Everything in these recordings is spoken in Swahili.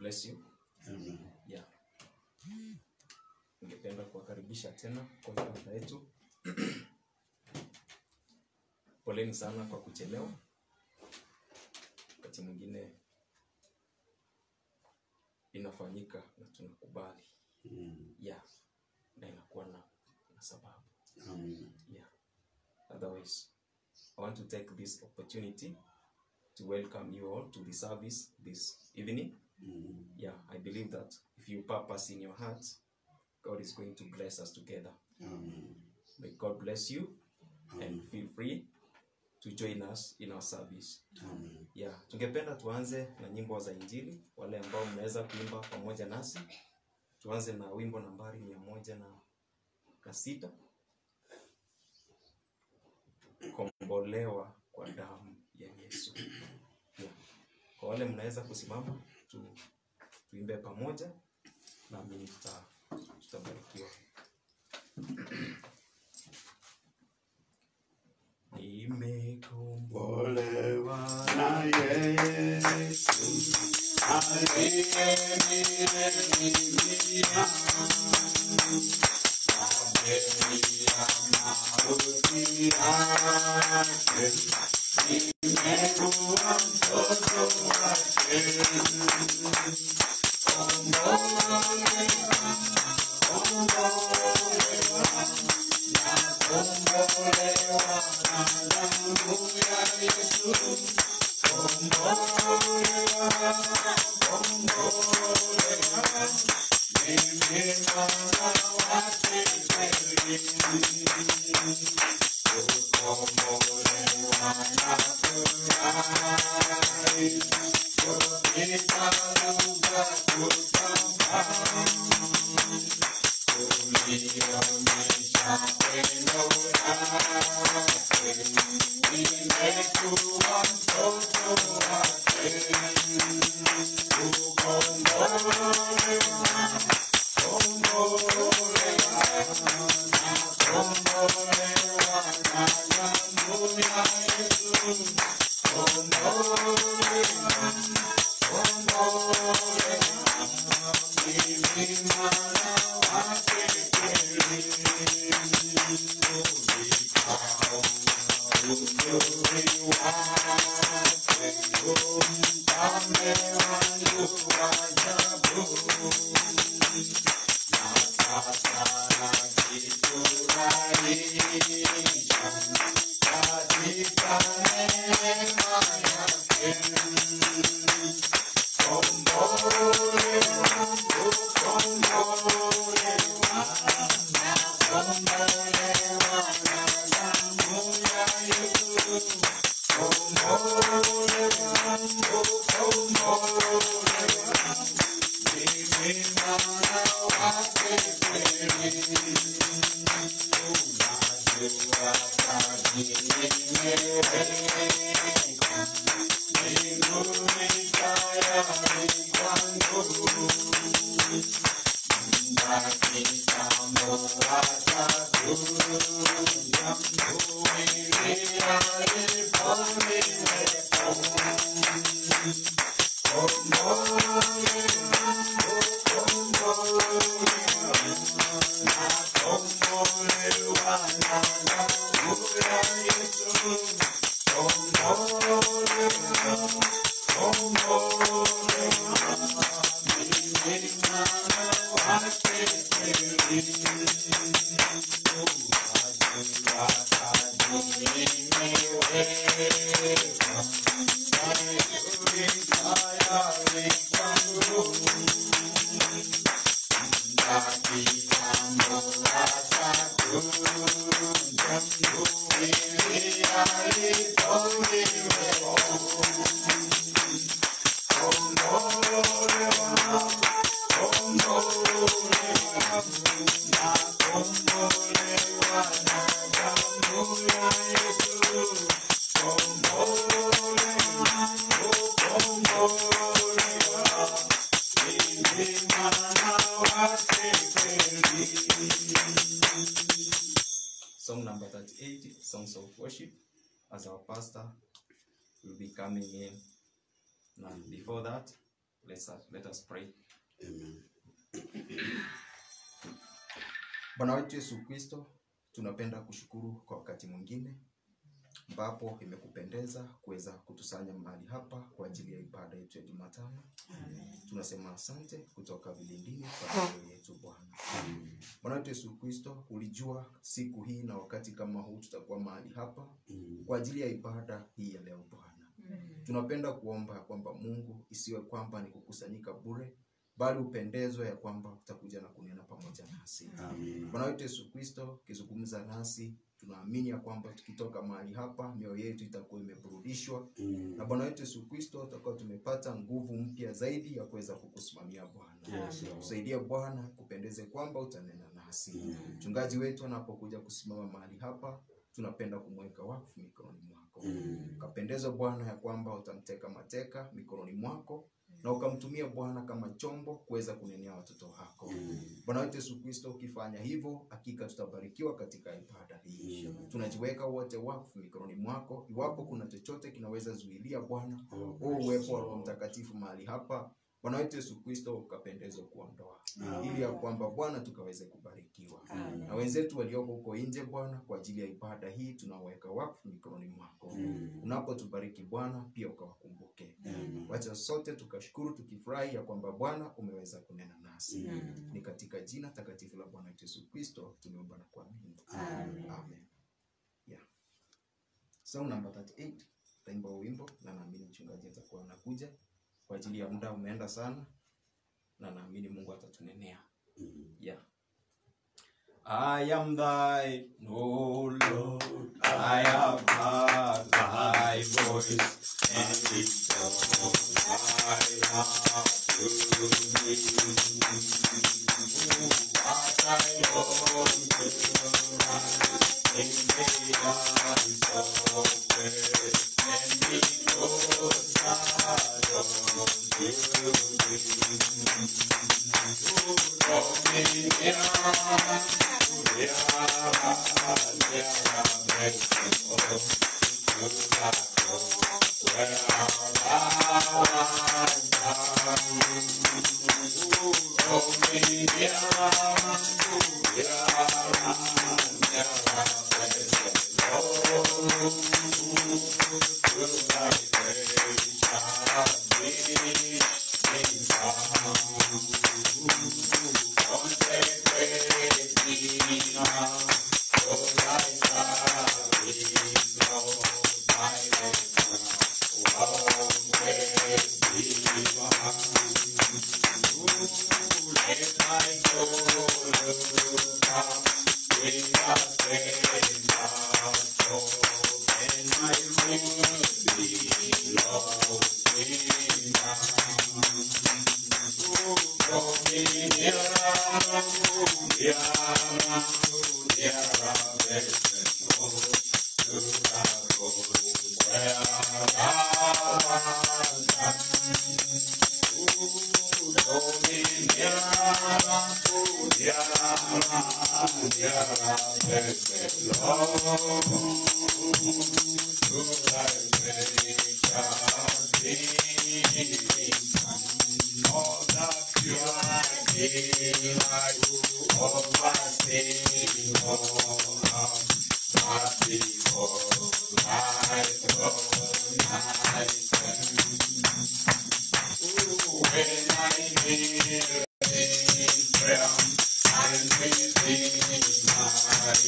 bless you. Amen. Yeah. Ningependa kuwakaribisha tena kwa ibada yetu. Poleni sana kwa kuchelewa. Wakati mwingine inafanyika na tunakubali. Yeah. Na inakuwa na sababu. Amen. Yeah. Otherwise, I want to take this opportunity to welcome you all to the service this evening. Yeah, I believe that if you purpose in your heart, God is going to bless us together. Amen. May God bless you. Amen. And feel free to join us in our service. Amen. Yeah, tungependa tuanze na nyimbo za Injili. Wale ambao mnaweza kuimba pamoja nasi. Tuanze na wimbo nambari 106. Kombolewa kwa damu ya Yesu. Yeah. Kwa wale mnaweza kusimama tuimbe pamoja na mimi tutabarikiwa. Nimekombolewa na Yesu, aliyenilia amelia mauti yake, nimekuwa mtoto wake. Kombolewa na damu ya Yesu, kombolewa, mimi mwana wake kweli. Kukombolewa na furahi, tukitaruka kutamba, kulionyesha pendo lake, nimekuwa mtoto wake. Kukombolewa, kombolewa na damu ya Yesu, kombolewa, mimi mwana wake kweli. Uzuri wake, umfalme wangu wa ajabu, na sasa najifurahisha katika neema yake. Kombolewa, kukombolewa, nakombolewa na damu ya Yesu, kombolewa, kukombolewa, mimi mwana wake kweli. Unajua kazi nimeweka, mbinguni tayari kwangu, muda kitambo atakuja, kuingia aliponiweka. Kombolewa, kukombolewa, nakombolewa na damu ya Yesu, kombolewa, mimi mwana wake kweli. Unajua kazi nimeweka, mbinguni tayari kwangu, muda kitambo atakuja, kuingia aliponiweka. Kombolewa, kombolewa, nakombolewa na damu ya Yesu, kombolewa, kukombolewa, mimi mwana wake kweli. Song number 38, Songs of Worship, as our pastor will be coming in. Now, before that, Let us pray. Amen. Bwana wetu Yesu Kristo, tunapenda kushukuru kwa wakati mwingine ambapo imekupendeza kuweza kutusanya mahali hapa kwa ajili ya ibada yetu ya Jumatano. Tunasema asante kutoka vilindini kwa ajili yetu Bwana. Bwana wetu Yesu Kristo, ulijua siku hii na wakati kama huu tutakuwa mahali hapa kwa ajili ya ibada hii ya leo Bwana. Tunapenda kuomba kwamba Mungu isiwe kwamba ni kukusanyika bure, bali upendezwe ya kwamba utakuja na kunena pamoja nasi. Amen. Bwana wetu Yesu Kristo, kizungumza nasi, tunaamini ya kwamba tukitoka mahali hapa mioyo yetu itakuwa imeburudishwa. Na Bwana wetu Yesu Kristo, tutakuwa tumepata nguvu mpya zaidi ya kuweza kukusimamia Bwana. Yes, Lord. Tusaidie Bwana, kupendeze kwamba utanena nasi. Mchungaji wetu anapokuja kusimama mahali hapa, tunapenda kumweka wakfu mikononi mwako. Kapendeza Bwana ya kwamba utamteka mateka mikononi mwako na ukamtumia Bwana kama chombo kuweza kunenea watoto wako. Bwana wetu Yesu Kristo, ukifanya hivyo hakika tutabarikiwa katika ibada hii. Tunajiweka wote wakfu mikononi mwako. Iwapo kuna chochote kinaweza zuilia Bwana, uwepo wa Roho Mtakatifu mahali hapa, Bwana wetu Yesu Kristo ukapendezwa kuondoa, ili ya kwamba Bwana tukaweze kubarikiwa. Na wenzetu walioko huko nje Bwana, kwa ajili ya ibada hii tunaweka wakfu mikononi mwako. Unapotubariki Bwana, pia ukawakumbuke. Wacha sote tukashukuru tukifurahi ya kwamba Bwana umeweza kunena nasi. Ni katika jina takatifu la Bwana Yesu Kristo tumeomba na kuamini. Amen. Yeah. Song number 38, taimba wimbo na naamini mchungaji atakuwa anakuja. Kwa ajili ya muda umeenda sana na naamini Mungu atatunenea. Yeah. I am thine, O Lord. I have heard thy voice, and it's all I have to me. What I want to write in the eyes of faith, and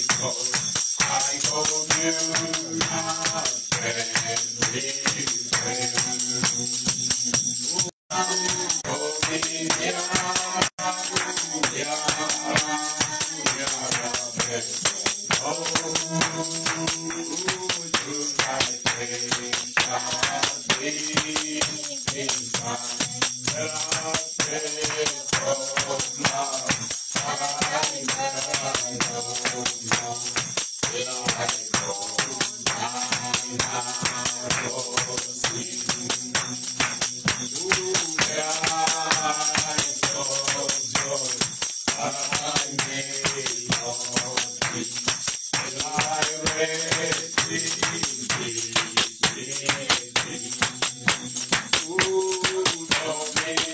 because I don't do Oh,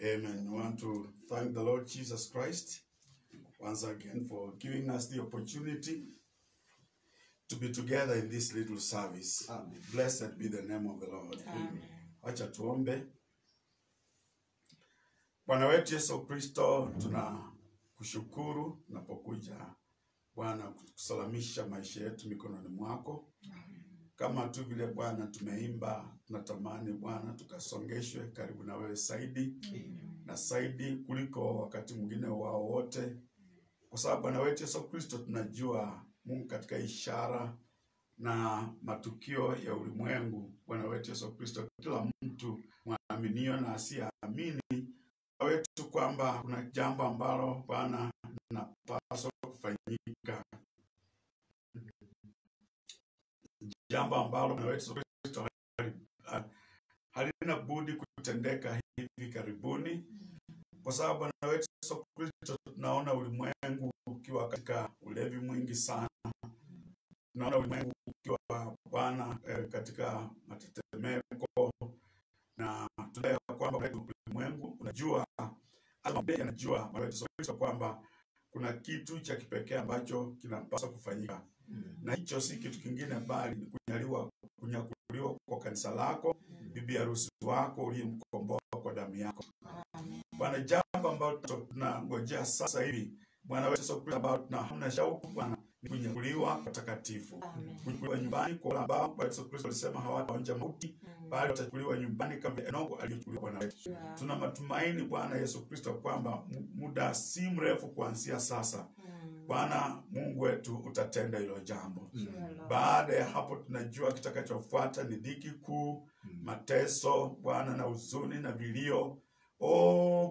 Amen. I want to thank the Lord Jesus Christ once again for giving us the opportunity to be together in this little service. Amen. Blessed be the name of the Lord. Amen. Acha tuombe. Bwana wetu Yesu Kristo, tunakushukuru tunapokuja Bwana kusalamisha maisha yetu mikononi mwako. Kama tu vile Bwana tumeimba, tunatamani Bwana tukasongeshwe karibu na wewe zaidi na zaidi kuliko wakati mwingine wao wote, kwa sababu Bwana wetu Yesu Kristo tunajua Mungu katika ishara na matukio ya ulimwengu. Bwana wetu Yesu Kristo, kila mtu mwaminio na asiyeamini wetu kwamba kuna jambo ambalo Bwana linapaswa kufanyika, jambo ambalo Bwana wetu Kristo halina budi kutendeka hivi karibuni, kwa sababu Bwana wetu Kristo tunaona ulimwengu ukiwa katika ulevi mwingi sana. Tunaona ulimwengu ukiwa Bwana katika matetemeko, na tunaelewa kwamba ulimwengu unajua, anajua Bwana wetu Kristo kwamba kuna kitu cha kipekee ambacho kinapaswa kufanyika. Na hicho si kitu kingine bali ni kunyakuliwa kwa kanisa lako, bibi harusi wako uliyemkomboa kwa damu yako. Bwana, jambo ambalo tunangojea sasa hivi Bwana wetu Yesu Kristo, ambao tuna shauku Bwana, ni kunyakuliwa kwa takatifu. Kunyakuliwa nyumbani kwa ambao Bwana Yesu Kristo alisema hawataonja mauti, bali watachukuliwa nyumbani kama Enoko aliyochukuliwa Bwana wetu. Tuna matumaini Bwana Yesu Kristo kwamba muda si mrefu kuanzia sasa Bwana Mungu wetu utatenda hilo jambo. Baada ya hapo tunajua kitakachofuata ni dhiki kuu, mateso Bwana na huzuni na vilio.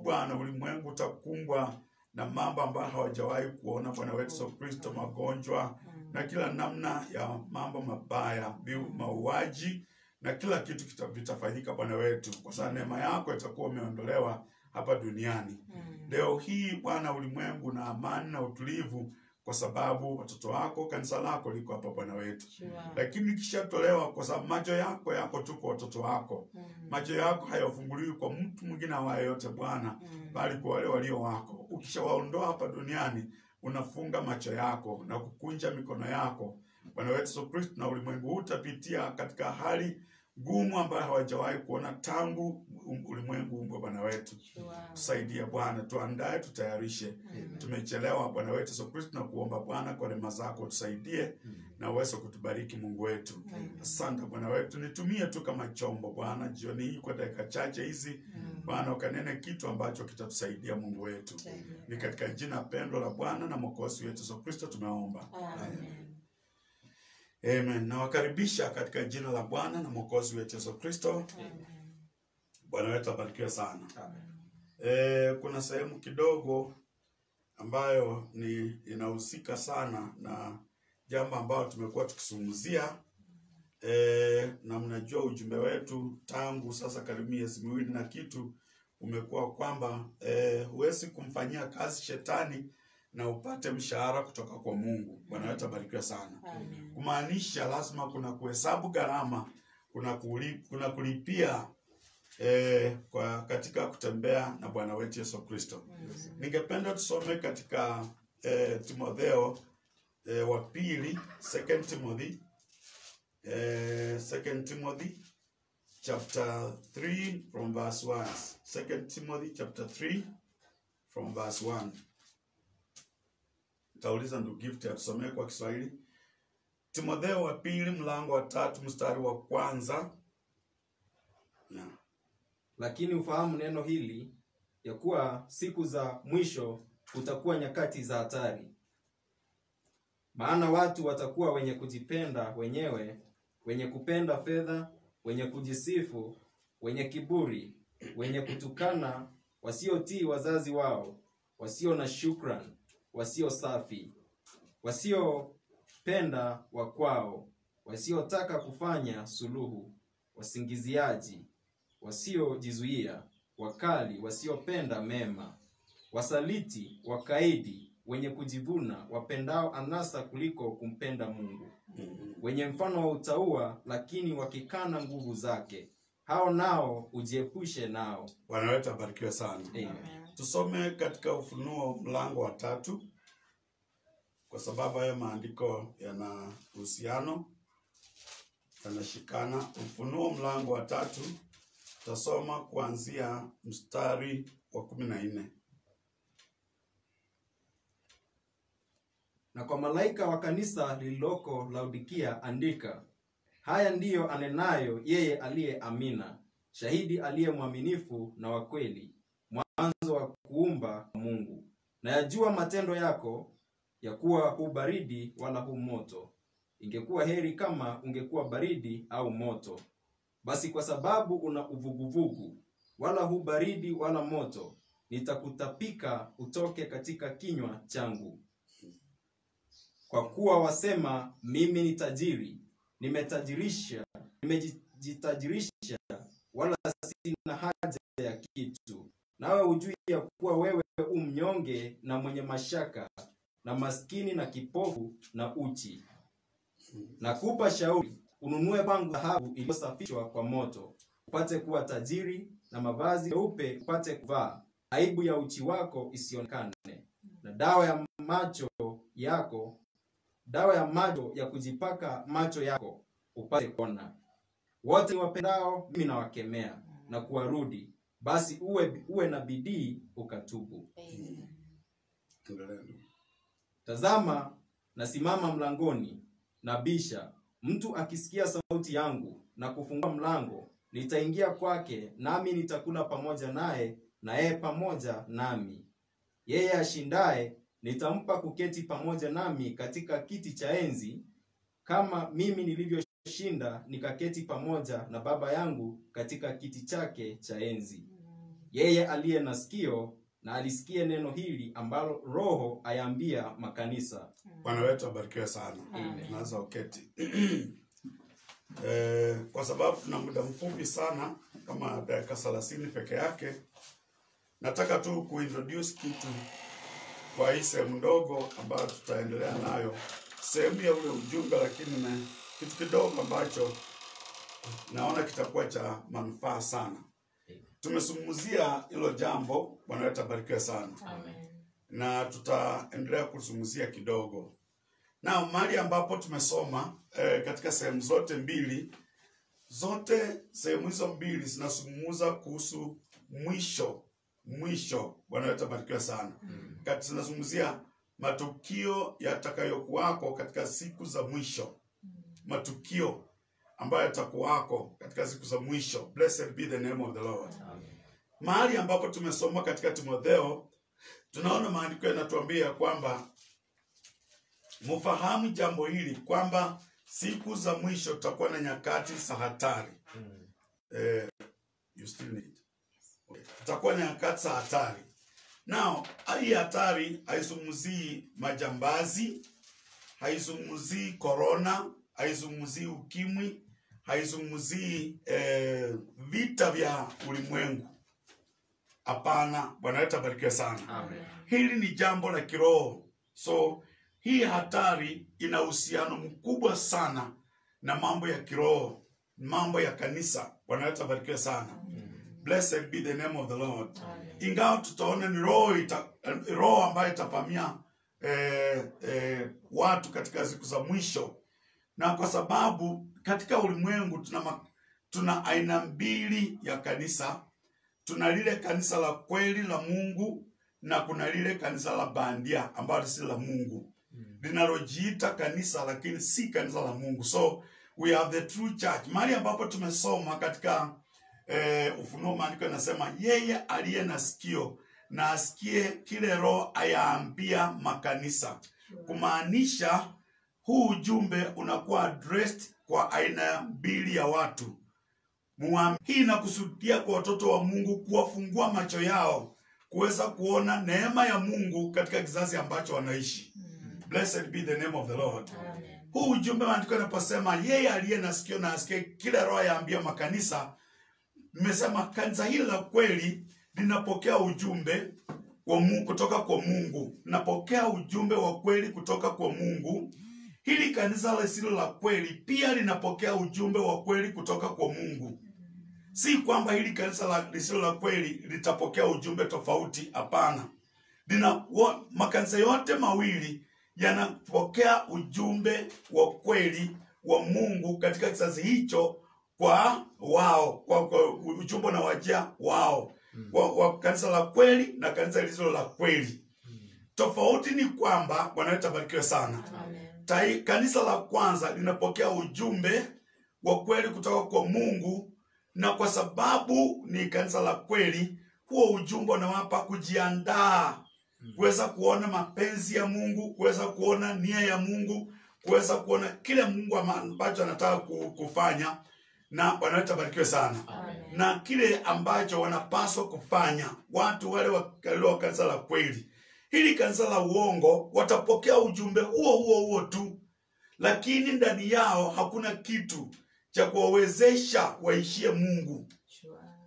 Bwana, ulimwengu utakumbwa na mambo ambayo hawajawahi kuona Bwana wetu Yesu Kristo, magonjwa na kila namna ya mambo mabaya, mauaji na kila kitu vitafanyika Bwana wetu, kwa sababu neema yako itakuwa imeondolewa hapa duniani. Leo hii Bwana, ulimwengu na amani na utulivu, kwa sababu watoto wako, kanisa lako liko hapa Bwana wetu. Lakini kishatolewa, kwa sababu macho yako tu kwa watoto wako. Macho yako hayafunguliwi kwa mtu mwingine awaye yote Bwana, bali kwa wale walio wako. Ukishawaondoa hapa duniani, unafunga macho yako na kukunja mikono yako Bwana wetu Yesu Kristo, na ulimwengu utapitia katika hali gumu ambayo hawajawahi kuona tangu ulimwengu umbwe Bwana wetu. Tusaidie Bwana, tuandae, tutayarishe. Tumechelewa Bwana wetu Yesu Kristo, na kuomba Bwana kwa rehema zako tusaidie na uweze kutubariki Mungu wetu. Asante Bwana wetu, nitumie tu kama chombo Bwana jioni hii kwa dakika chache hizi Bwana, ukanene kitu ambacho kitatusaidia Mungu wetu. Ni katika jina pendo la Bwana na Mwokozi wetu Yesu Kristo tumeomba. Amen. Amen. Nawakaribisha katika jina la Bwana na Mwokozi wetu Yesu Kristo. Bwana wetu abarikiwe sana. Kuna sehemu kidogo ambayo inahusika sana na jambo ambalo tumekuwa tukizungumzia. Na mnajua ujumbe wetu tangu sasa karibu miezi miwili na kitu umekuwa kwamba huwezi kumfanyia kazi shetani na upate mshahara kutoka kwa Mungu. Bwana wetu abarikiwe sana. Kumaanisha lazima kuna kuhesabu gharama, kuna kulipia kwa katika kutembea na Bwana wetu Yesu Kristo. Ningependa tusome katika Timotheo wa pili, 2 Timothy, 2 Timothy chapter 3 from verse 1. 2 Timothy chapter 3 from verse 1. Tauliza ndugu Gift atusomee kwa Kiswahili. Timotheo wa pili mlango wa 3 mstari wa 1. Lakini ufahamu neno hili, ya kuwa siku za mwisho utakuwa nyakati za hatari. Maana watu watakuwa wenye kujipenda wenyewe, wenye kupenda fedha, wenye kujisifu, wenye kiburi, wenye kutukana, wasiotii wazazi wao, wasio na shukran, wasio safi, wasiopenda wakwao, wasiotaka kufanya suluhu, wasingiziaji, wasiojizuia, wakali, wasiopenda mema, wasaliti, wakaidi, wenye kujivuna, wapendao anasa kuliko kumpenda Mungu, wenye mfano wa utauwa, lakini wakikana nguvu zake, hao nao ujiepushe nao. Bwana wetu abarikiwe sana. Amen. Tusome katika Ufunuo mlango wa 3, kwa sababu haya maandiko yana uhusiano, yanashikana. Ufunuo mlango wa 3, tutasoma kuanzia mstari wa 14. Na kwa malaika wa kanisa lililoko Laodikia andika: haya ndiyo anenayo yeye aliye Amina, shahidi aliye mwaminifu na wa kweli, mwanzo wa kuumba Mungu. Na yajua matendo yako, ya kuwa hu baridi wala hu moto. Ingekuwa heri kama ungekuwa baridi au moto. Basi kwa sababu una uvuguvugu, wala hu baridi wala moto, nitakutapika utoke katika kinywa changu. Kwa kuwa wasema, mimi ni tajiri, nimejitajirisha, wala sina haja ya kitu. Nawe hujui ya kuwa wewe mnyonge na mwenye mashaka, na maskini na kipofu na uchi. Nakupa shauri, ununue pangu dhahabu iliyosafishwa kwa moto, upate kuwa tajiri, na mavazi meupe upate kuvaa, aibu ya uchi wako isionekane, na dawa ya macho ya kujipaka macho yako upate kuona. Wote niwapendao mimi nawakemea na kuwarudi, basi uwe na bidii ukatubu. Tazama, nasimama mlangoni nabisha. Mtu akisikia sauti yangu na kufungua mlango, nitaingia kwake, nami nitakula pamoja naye, na yeye pamoja nami. Yeye ashindaye nitampa kuketi pamoja nami katika kiti cha enzi, kama mimi nilivyoshinda nikaketi pamoja na Baba yangu katika kiti chake cha enzi. Yeye aliye na sikio na alisikie neno hili ambalo Roho ayaambia makanisa. Bwana wetu abarikiwe sana. Amen. Tunaweza uketi. Kwa sababu tuna muda mfupi sana, kama dakika 30 peke yake, nataka tu kuintroduce kitu kwa hii sehemu ndogo ambayo tutaendelea nayo, sehemu ya ule ujumbe, lakini na kitu kidogo ambacho naona kitakuwa cha manufaa sana. Tumesumuzia hilo jambo. Bwana wetu abarikiwe sana. Amen. Na tutaendelea kuzungumzia kidogo. Na mahali ambapo tumesoma katika sehemu zote mbili, sehemu hizo mbili zinazungumza kuhusu mwisho. Bwana wetu abarikiwe sana. Kati zinazungumzia matukio yatakayokuwako katika siku za mwisho. Matukio ambayo yatakuwako katika siku za mwisho. Blessed be the name of the Lord. Mahali ambapo tumesoma katika Timotheo, tunaona maandiko yanatuambia kwamba mfahamu jambo hili, kwamba siku za mwisho tutakuwa na nyakati za hatari. You still need. Okay. Tutakuwa na nyakati za hatari. Now, hii hatari haizungumzii majambazi, haizungumzii corona, haizungumzii ukimwi, haizungumzii vita vya ulimwengu. Hapana. Bwana wetu abarikiwe sana. Amen. Hili ni jambo la kiroho. So hii hatari ina uhusiano mkubwa sana na mambo ya kiroho, mambo ya kanisa. Bwana wetu abarikiwe sana. Blessed be the name of the Lord. Ingawa tutaona ni roho ambayo itapamia watu katika siku za mwisho. Na kwa sababu katika ulimwengu tuna aina mbili ya kanisa. Tuna lile kanisa la kweli la Mungu, na kuna lile kanisa la bandia ambalo si la Mungu. Linalojiita kanisa lakini si kanisa la Mungu. So we have the true church. Mahali ambapo tumesoma katika Ufunuo, maandiko yanasema yeye aliye na sikio na asikie kile Roho ayaambia makanisa. Kumaanisha huu ujumbe unakuwa addressed kwa aina mbili ya watu. Hii inakusudia kwa watoto wa Mungu kuwafungua macho yao kuweza kuona neema ya Mungu katika kizazi ambacho wanaishi. Blessed be the name of the Lord. Huu ujumbe maandiko yanaposema yeye aliye na sikio na asikie kile Roho ayaambia makanisa, nimesema kanisa hili la kweli linapokea ujumbe wa Mungu kutoka kwa Mungu. Linapokea ujumbe wa kweli kutoka kwa Mungu. Hili kanisa lisilo la kweli pia linapokea ujumbe wa kweli kutoka kwa Mungu. Si kwamba hili kanisa lisilo la kweli litapokea ujumbe tofauti, hapana. Makanisa yote mawili yanapokea ujumbe wa kweli wa Mungu katika kizazi hicho kwa wao, kwa ujumbe na wajia wao, wa kanisa la kweli na kanisa lisilo la kweli. Tofauti ni kwamba, Bwana wetu abarikiwe sana. Kanisa la kwanza linapokea ujumbe wa kweli kutoka kwa Mungu, na kwa sababu ni kanisa la kweli, huo ujumbe unawapa kujiandaa, kuweza kuona mapenzi ya Mungu, kuweza kuona nia ya Mungu, kuweza kuona kile Mungu ambacho anataka kufanya. Na Bwana wetu abarikiwe sana. Na kile ambacho wanapaswa kufanya watu wale wa kanisa la kweli. Hili kanisa la uongo watapokea ujumbe huo tu, lakini ndani yao hakuna kitu cha kuwawezesha waishie Mungu.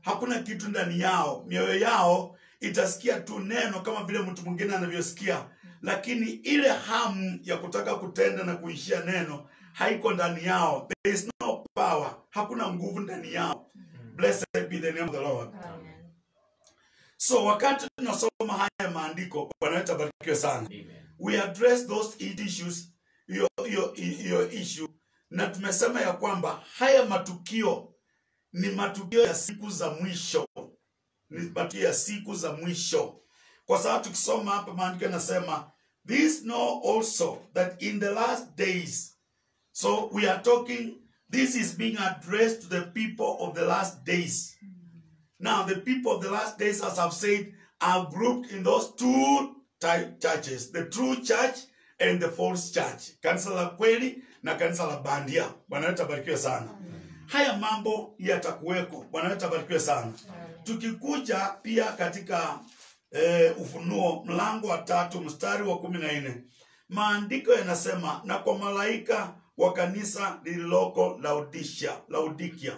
Hakuna kitu ndani yao. Mioyo yao itasikia tu neno kama vile mtu mwingine anavyosikia, lakini ile hamu ya kutaka kutenda na kuishia neno haiko ndani yao. There is no power. Hakuna nguvu ndani yao. Blessed be the name of the Lord. So wakati tunasoma haya maandiko, Bwana wetu abarikiwe sana. We address those issues, your issue, na tumesema ya kwamba haya matukio ni matukio ya siku za mwisho. Ni matukio ya siku za mwisho. Kwa sababu tukisoma hapa maandiko yanasema, this know also that in the last days. So we are talking, this is being addressed to the people of the last days. Now the people of the last days, as I've said, are grouped in those two churches, the true church and the false church. Kanisa la kweli na kanisa la bandia. Bwana wetu abarikiwe sana. Haya mambo yatakuweko. Bwana wetu abarikiwe sana. Tukikuja pia katika Ufunuo mlango wa 3 mstari wa 14. Maandiko yanasema, na kwa malaika wa kanisa lililoko Laodikia.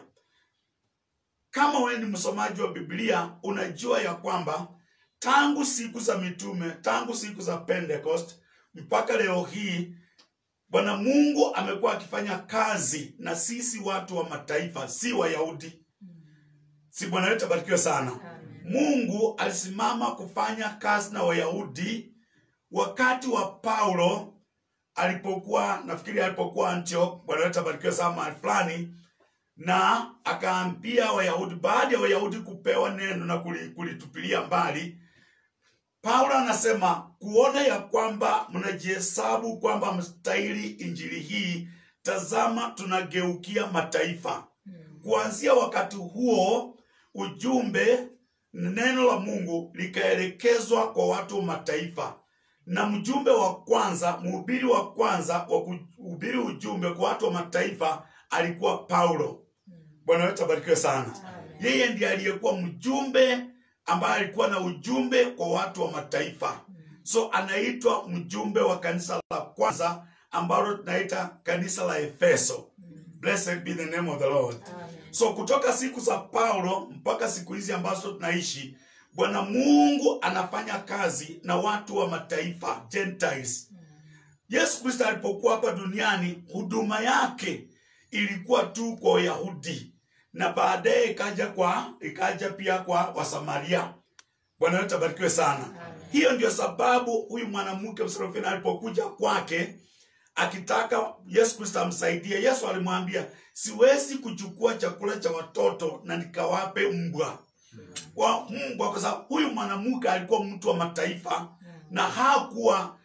Kama wewe ni msomaji wa Biblia, unajua ya kwamba tangu siku za mitume, tangu siku za Pentecost mpaka leo hii, Bwana Mungu amekuwa akifanya kazi na sisi watu wa mataifa, si Wayahudi. Si Bwana wetu abarikiwe sana. Mungu alisimama kufanya kazi na Wayahudi wakati wa Paulo alipokuwa Antioch. Bwana wetu abarikiwe sana mahali fulani, na akaambia Wayahudi, baada ya Wayahudi kupewa neno na kulitupilia mbali, Paulo anasema, kuona ya kwamba mnajihesabu kwamba mstahili injili hii, tazama tunageukia mataifa. Kuanzia wakati huo ujumbe, neno la Mungu likaelekezwa kwa watu wa mataifa, na mjumbe wa kwanza, mhubiri wa kwanza wa kuhubiri ujumbe kwa watu wa mataifa alikuwa Paulo. Bwana wetu abarikiwe sana. Yeye ndiye aliyekuwa mjumbe ambaye alikuwa na ujumbe kwa watu wa mataifa. So anaitwa mjumbe wa kanisa la kwanza ambalo tunaita kanisa la Efeso. Blessed be the name of the Lord. So kutoka siku za Paulo mpaka siku hizi ambazo tunaishi, Bwana Mungu anafanya kazi na watu wa mataifa, Gentiles. Yesu Kristo alipokuwa hapa duniani, huduma yake ilikuwa tu kwa Wayahudi, na baadaye ikaja pia kwa Wasamaria. Bwana wetu abarikiwe sana. Hiyo ndio sababu huyu mwanamke Msarofina alipokuja kwake akitaka Yesu Kristo amsaidie, Yesu alimwambia, siwezi kuchukua chakula cha watoto na nikawape mbwa. Kwa sababu huyu mwanamke alikuwa mtu wa mataifa, na haukuwa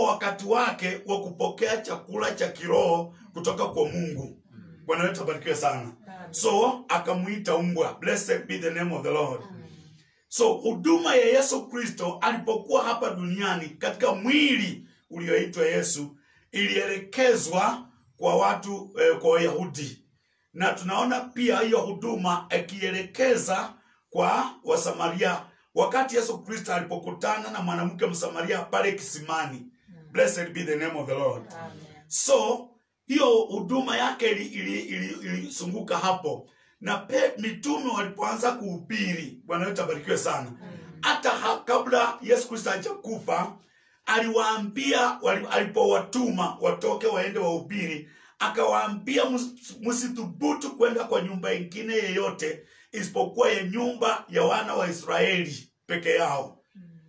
wakati wake wa kupokea chakula cha kiroho kutoka kwa Mungu. Bwana wetu abarikiwe sana. So akamuita mbwa. Blessed be the name of the Lord. So huduma ya Yesu Kristo alipokuwa hapa duniani katika mwili ulioitwa Yesu ilielekezwa kwa watu, kwa Wayahudi, na tunaona pia hiyo huduma ikielekeza kwa Wasamaria wakati Yesu Kristo alipokutana na mwanamke Msamaria pale kisimani. Blessed be the name of the Lord. So hiyo huduma yake ilisunguka hapo, na mitume walipoanza kuhubiri. Bwana wetu abarikiwe sana. Hata kabla Yesu Kristo hajakufa, aliwaambia, alipowatuma watoke waende wahubiri, akawaambia msithubutu kwenda kwa nyumba ingine yeyote isipokuwa ya nyumba ya wana wa Israeli peke yao.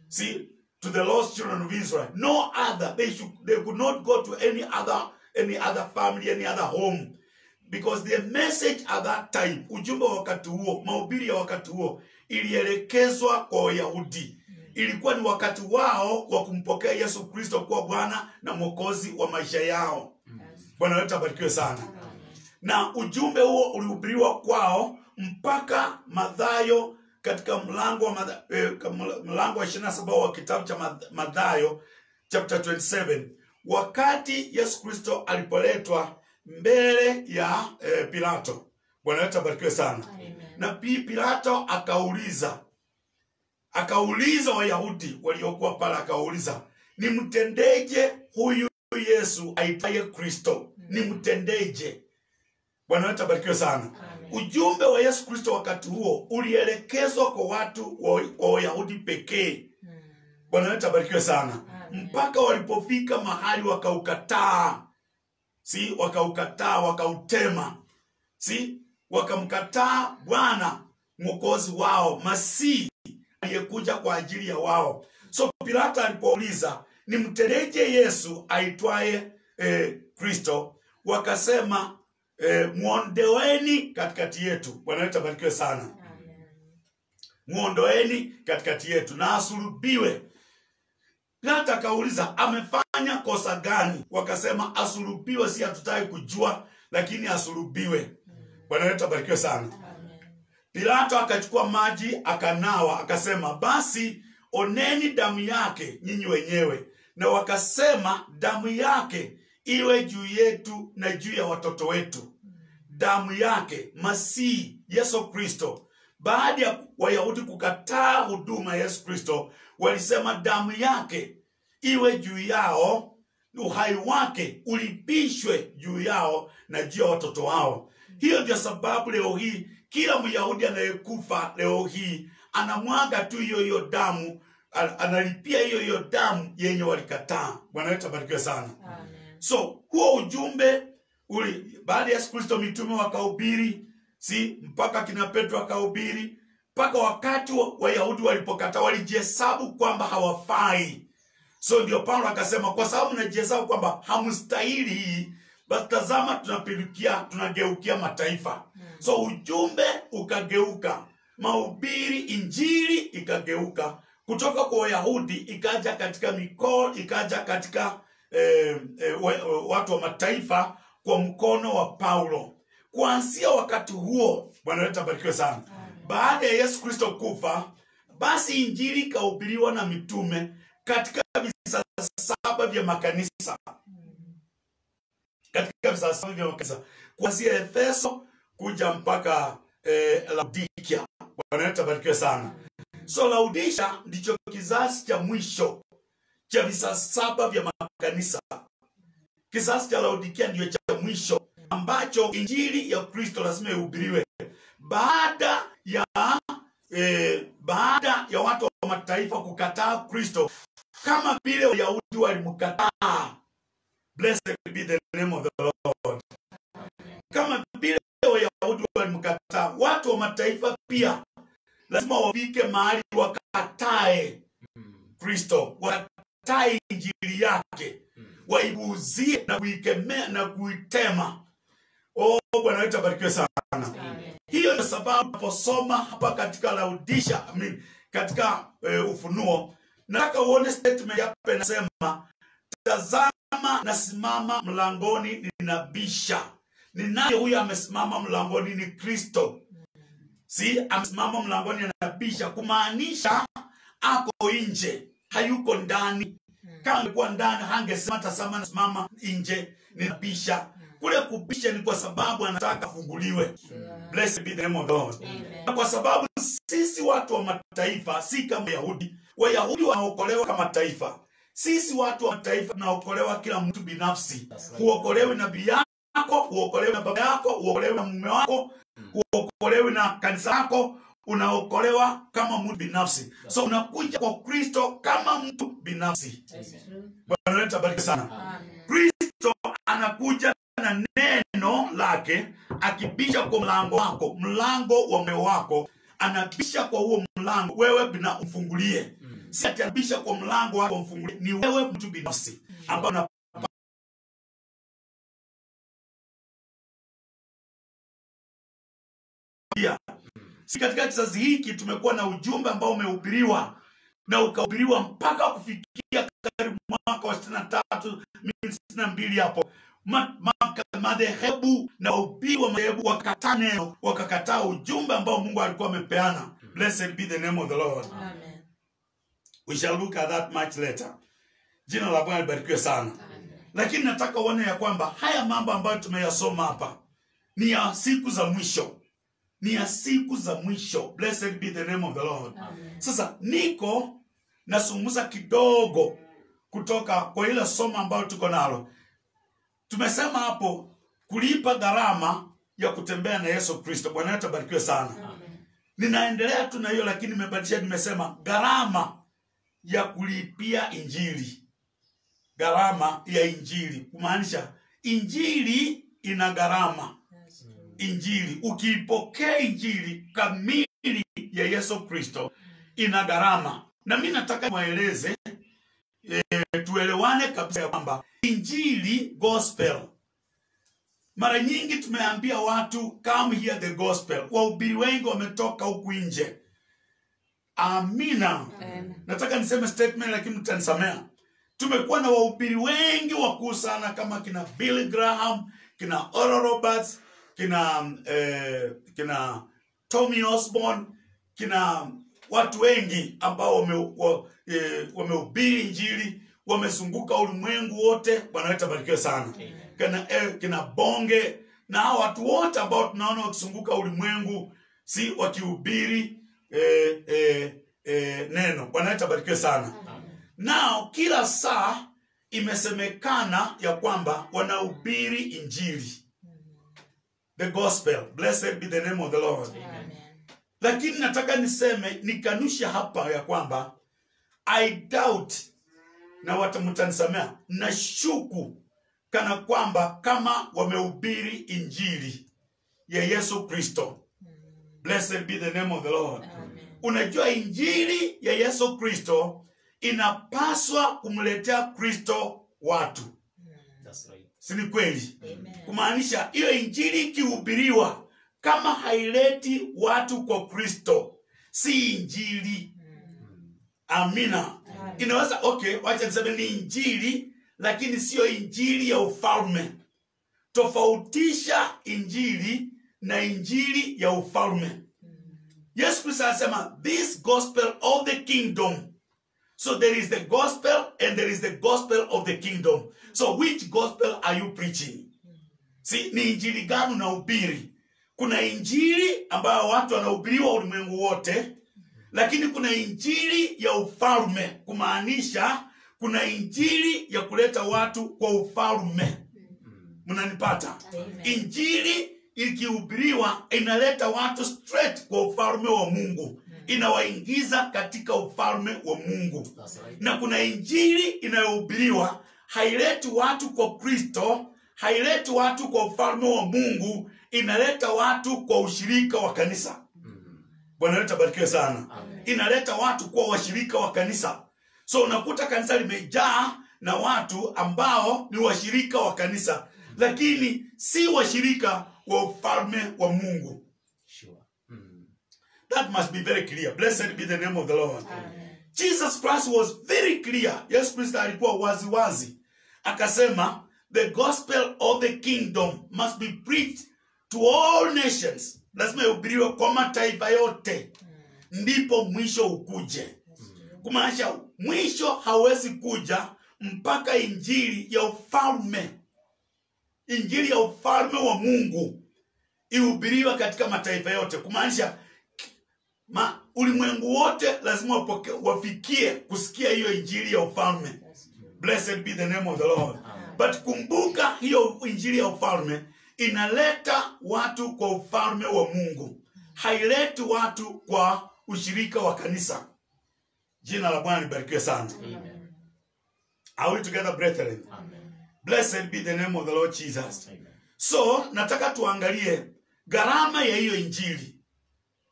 See, to the lost children of Israel, no other, they could not go to any other family, any other home, because the message at that time, ujumbe wakati huo, mahubiri ya wakati huo, ilielekezwa kwa Wayahudi. Ilikuwa ni wakati wao wa kumpokea Yesu Kristo kuwa Bwana na Mwokozi wa maisha yao. Bwana wetu abarikiwe sana. Na ujumbe huo ulihubiriwa kwao mpaka Mathayo, katika mlango wa 27 wa kitabu cha Mathayo chapter 27, wakati Yesu Kristo alipoletwa mbele ya Pilato. Bwana wetu abarikiwe sana. Na Pilato akauliza Wayahudi waliokuwa pale, akauliza, nimtendeje huyu Yesu aitwaye Kristo? Nimtendeje? Bwana wetu abarikiwe sana. Ujumbe wa Yesu Kristo wakati huo ulielekezwa kwa watu wa Wayahudi pekee. Bwana wetu abarikiwe sana. Mpaka walipofika mahali wakaukataa. Si, wakaukataa, wakautema. Si, wakamkataa Bwana Mwokozi wao, Masihi aliyekuja kwa ajili ya wao. So Pilato alipouliza, nimtendeje Yesu aitwaye Kristo? Wakasema, muondoeni katikati yetu. Bwana wetu abarikiwe sana. Muondoeni katikati yetu na asulubiwe. Pilato akauliza, amefanya kosa gani? Wakasema, asulubiwe, si hatutaki kujua, lakini asulubiwe. Bwana wetu abarikiwe sana. Pilato akachukua maji akanawa, akasema, basi oneni damu yake nyinyi wenyewe. Na wakasema, damu yake iwe juu yetu na juu ya watoto wetu. Damu yake, Masihi Yesu Kristo. Baada ya Wayahudi kukataa huduma ya Yesu Kristo, walisema damu yake iwe juu yao, uhai wake ulipishwe juu yao na juu ya watoto wao. Hiyo ndio sababu leo hii kila Myahudi anayekufa leo hii anamwaga tu hiyo damu, analipia hiyo damu yenye walikataa. Bwana wetu abarikiwe sana. So huo ujumbe baada ya Yesu Kristo mitume wakahubiri, si mpaka kina Petro akahubiri, mpaka wakati Wayahudi walipokataa, walijihesabu kwamba hawafai. So ndio Paulo akasema, kwa sababu mnajihesabu kwamba hamstahili hii, basi tazama tunageukia mataifa. So ujumbe ukageuka, mahubiri, injili ikageuka kutoka kwa Wayahudi ikaja katika mikono, ikaja katika watu wa mataifa kwa mkono wa Paulo. Kuanzia wakati huo, Bwana wetu abarikiwe sana, baada ya Yesu Kristo kufa, basi injili ikahubiriwa na mitume katika visasa 7 vya makanisa. Katika visasa 7 vya makanisa, kuanzia Efeso kuja mpaka Laodikia. Bwana wetu abarikiwe sana. So Laodikia ndicho kizazi cha mwisho cha visasa 7 vya makanisa. Kizazi cha Laodikia ndio cha mwisho ambacho injili ya Kristo lazima ihubiriwe baada ya watu wa mataifa kukataa Kristo kama vile Wayahudi walimkataa. Blessed be the name of the Lord. Kama vile Wayahudi walimkataa, watu wa mataifa pia lazima wafike mahali wakatae Kristo, wakatae injili yake, waibuzie na kuikemea na kuitema. Bwana wetu abarikiwe sana. Hiyo ndio sababu tunaposoma hapa katika Laodikia, katika Ufunuo, nataka uone statement hapa inasema, tazama nasimama mlangoni ninabisha. Ni nani huyu amesimama mlangoni? Ni Kristo. Si amesimama mlangoni anabisha, kumaanisha ako nje, hayuko ndani. Kama alikuwa ndani hangesema tazama nasimama nje ninabisha. Kule kubisha ni kwa sababu anataka afunguliwe. Blessed be the name of the Lord. Na kwa sababu sisi watu wa mataifa si kama Wayahudi. Wayahudi wanaokolewa kama taifa. Sisi watu wa mataifa tunaokolewa kila mtu binafsi. Huokolewi na bibi yako, huokolewi na baba yako, huokolewi na mume wako, huokolewi na kanisa lako, unaokolewa kama mtu binafsi. So unakuja kwa Kristo kama mtu binafsi. Bwana wetu abariki sana. Kristo anakuja na neno lake, akibisha kwa mlango wako, mlango wa moyo wako, anabisha kwa huo mlango, wewe bina umfungulie. Si atabisha kwa mlango wako umfungulie, ni wewe mtu binafsi ambao si katika kizazi hiki tumekuwa na ujumbe ambao umehubiriwa na ukahubiriwa mpaka kufikia karibu mwaka wa 63 62 hapo. Madhehebu na wahubiri wa madhehebu wakakataa neno, wakakataa ujumbe ambao Mungu alikuwa amepeana. Blessed be the name of the Lord. Amen. We shall look at that much later. Jina la Bwana libarikiwe sana. Lakini nataka uone ya kwamba haya mambo ambayo tumeyasoma hapa ni ya siku za mwisho. Ni ya siku za mwisho. Blessed be the name of the Lord. Amen. Sasa niko nasumuza kidogo kutoka kwa ile somo ambayo tuko nalo. Tumesema hapo kulipa gharama ya kutembea na Yesu Kristo. Bwana wetu abarikiwe sana. Amen. Ninaendelea tu na hiyo, lakini nimebadilisha, nimesema gharama ya kulipia injili. Gharama ya injili. Kumaanisha injili ina gharama. Injili, ukiipokea injili kamili ya Yesu Kristo, ina gharama. Na mimi nataka niwaeleze, tuelewane kabisa kwamba injili, gospel, mara nyingi tumeambia watu come hear the gospel. Wahubiri wengi wametoka huku nje. Amina. Nataka niseme statement lakini mtanisamea. Tumekuwa na wahubiri wengi wakuu sana kama kina Billy Graham, kina Oral Roberts, kina Tommy Osborne, kina watu wengi ambao wamehubiri injili, wamezunguka ulimwengu wote. Bwana wetu abarikiwe sana. Kina Bonge na hao watu wote ambao tunaona wakizunguka ulimwengu, si wakihubiri neno. Bwana wetu abarikiwe sana. Nao kila saa imesemekana ya kwamba wanahubiri injili, the gospel. Blessed be the name of the Lord. Amen. Lakini nataka niseme, nikanusha hapa ya kwamba I doubt, na watamutanisamea, nashuku kana kwamba kama wamehubiri injili ya Yesu Kristo. Blessed be the name of the Lord. Amen. Unajua injili ya Yesu Kristo inapaswa kumletea Kristo watu. That's right. Si ni kweli? Amen. Kumaanisha hiyo injili ikihubiriwa kama haileti watu kwa Kristo, si injili. Amina. Inaweza wacha niseme ni injili, lakini sio injili ya ufalme. Tofautisha injili na injili ya ufalme. Yesu Kristo anasema this gospel of the kingdom. So there is the gospel and there is the gospel of the kingdom. So which gospel are you preaching? Si ni injili gani unahubiri? Kuna injili ambayo watu wanahubiriwa ulimwengu wote, lakini kuna injili ya ufalme, kumaanisha kuna injili ya kuleta watu kwa ufalme. Mnanipata? Injili ikihubiriwa inaleta watu straight kwa ufalme wa Mungu, inawaingiza katika ufalme wa Mungu. Na kuna injili inayohubiriwa haileti watu kwa Kristo, haileti watu kwa ufalme wa Mungu, inaleta watu kwa ushirika wa kanisa. Bwana wetu abarikiwe sana. Inaleta watu kwa washirika wa kanisa. So unakuta kanisa limejaa na watu ambao ni washirika wa kanisa, lakini si washirika wa ufalme wa Mungu. Sure. That must be very clear. Blessed be the name of the Lord. Amen. Jesus Christ was very clear. Yesu Kristo alikuwa wazi wazi. Akasema the gospel of the kingdom must be preached to all nations. Lazima ihubiriwe kwa mataifa yote. Ndipo mwisho ukuje. Kumaanisha mwisho hawezi kuja mpaka injili ya ufalme, injili ya ufalme wa Mungu ihubiriwe katika mataifa yote. Kumaanisha ulimwengu wote lazima wafikie kusikia hiyo injili ya ufalme. Blessed be the name of the Lord. But kumbuka hiyo injili ya ufalme inaleta watu kwa ufalme wa Mungu, haileti watu kwa ushirika wa kanisa. Jina la Bwana libarikiwe sana. Amen. Are we together, brethren? Amen. Blessed be the name of the Lord Jesus. Amen. So nataka tuangalie gharama ya hiyo injili.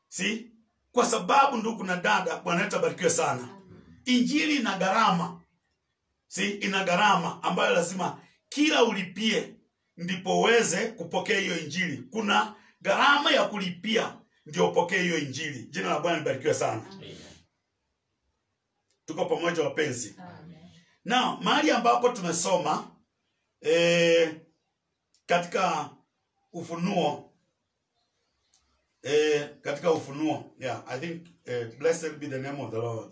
Si? Kwa sababu ndugu na dada, Bwana wetu abarikiwe sana. Injili ina gharama. Si? Ina gharama ambayo lazima kila ulipie ndipo uweze kupokea hiyo injili. Kuna gharama ya kulipia ndio upokee hiyo injili. Jina la Bwana libarikiwe sana. Tuko pamoja wapenzi. Na mahali ambapo tumesoma katika Ufunuo, yeah, I think blessed be the name of the Lord.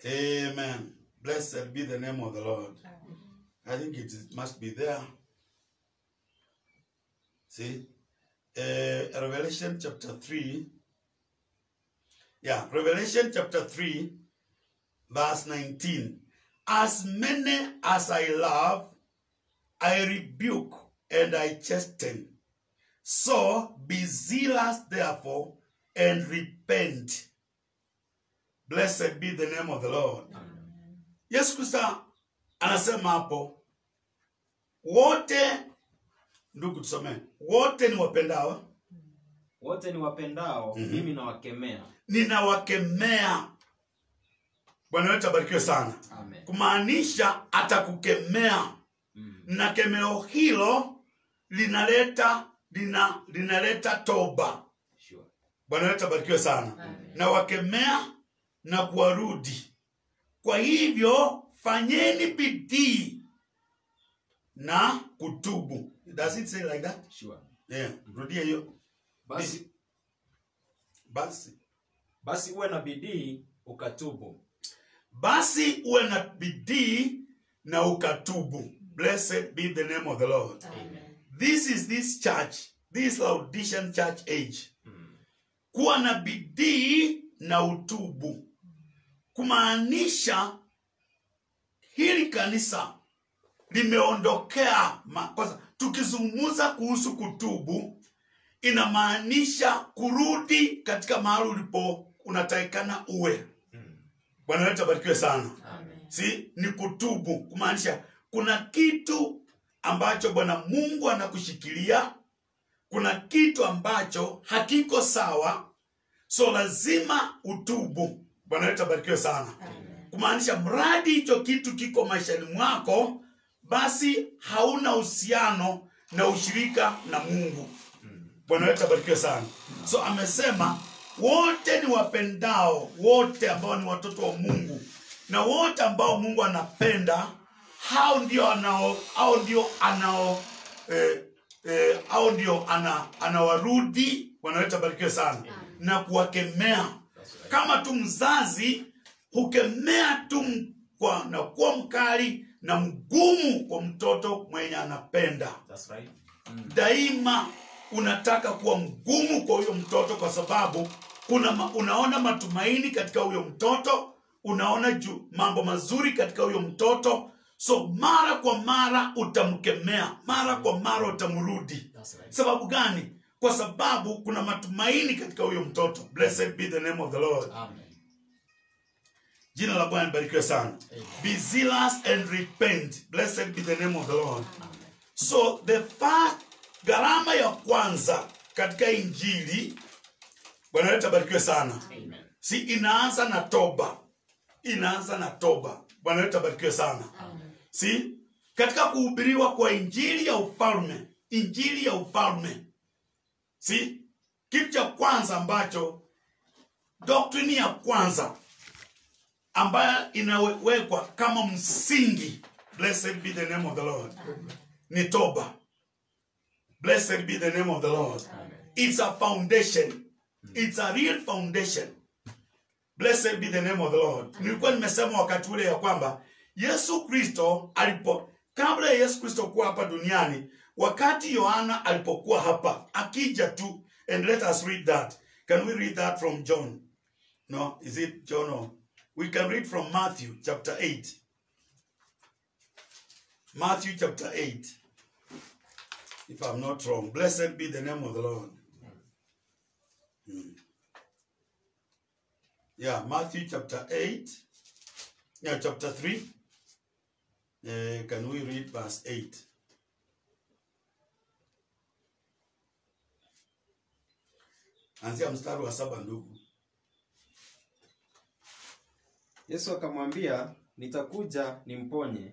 Amen. Blessed be the name of the Lord. I think it must be there. See? Revelation chapter 3. Yeah, Revelation chapter 3, verse 19. As many as I love, I rebuke and I chasten. So be zealous therefore and repent. Blessed be the name of the Lord. Yesu Kristo anasema hapo, wote, ndugu tusome, wote ni wapendao. Wote ni wapendao, mimi nawakemea. Ninawakemea. Bwana wetu abarikiwe sana. Amen. Kumaanisha atakukemea. Na kemeo hilo linaleta toba. Sure. Bwana wetu abarikiwe sana. Amen. Na wakemea na kuwarudi. Kwa hivyo fanyeni bidii na kutubu. Does it say like that? Sure. Yeah, rudia hiyo. Basi uwe na bidii ukatubu. Basi uwe na bidii na ukatubu. Blessed be the name of the Lord. Amen. This is this church, this Laodicean church age. Kuwa na bidii na utubu. Kumaanisha hili kanisa limeondokea. Tukizungumza kuhusu kutubu, inamaanisha kurudi katika mahali ulipo unatakikana uwe. Bwana wetu abarikiwe sana. Amen. Si? Ni kutubu. Kumaanisha kuna kitu ambacho Bwana Mungu anakushikilia. Kuna kitu ambacho hakiko sawa. So lazima utubu. Bwana wetu abarikiwe sana. Amen. Kumaanisha mradi hicho kitu kiko maishani mwako, basi hauna uhusiano na ushirika na Mungu. Bwana wetu abarikiwe sana. So amesema wote ni wapendao, wote ambao ni watoto wa Mungu, na wote ambao Mungu anapenda, hao ndio anawarudi. Bwana wetu abarikiwe sana. Na kuwakemea. Kama tu mzazi hukemea tu na kuwa mkali na mgumu kwa mtoto mwenye anapenda. That's right. Daima unataka kuwa mgumu kwa huyo mtoto, kwa sababu unaona matumaini katika huyo mtoto, unaona mambo mazuri katika huyo mtoto. So mara kwa mara utamkemea, mara kwa mara utamrudi. Sababu gani? Kwa sababu kuna matumaini katika huyo mtoto. Blessed be the name of the Lord. Amen. Jina la Bwana libarikiwe sana. Be zealous and repent. Blessed be the name of the Lord. So the first, gharama ya kwanza katika injili, Bwana wetu abarikiwe sana. Amen. Si inaanza na toba. Inaanza na toba. Bwana wetu abarikiwe sana. Amen. Si katika kuhubiriwa kwa injili ya ufalme, injili ya ufalme. Si kitu cha kwanza ambacho, doctrine ya kwanza ambayo inawekwa kama msingi, blessed be the name of the Lord, ni toba. Blessed be the name of the Lord. It's a foundation. It's a real foundation. Blessed be the name of the Lord. Nilikuwa nimesema wakati ule ya kwamba Yesu Kristo kabla ya Yesu Kristo kuwa hapa duniani, wakati Yohana alipokuwa hapa, akija tu, and let us read that. Can we read that from John? No, is it John? No. We can read from Matthew chapter 8. Matthew chapter 8. If I'm not wrong. Blessed be the name of the Lord. Yeah, Matthew chapter 8. Yeah, chapter 3. Can we read verse 8? Anzia mstari wa 7 ndugu. Yesu akamwambia, nitakuja nimponye.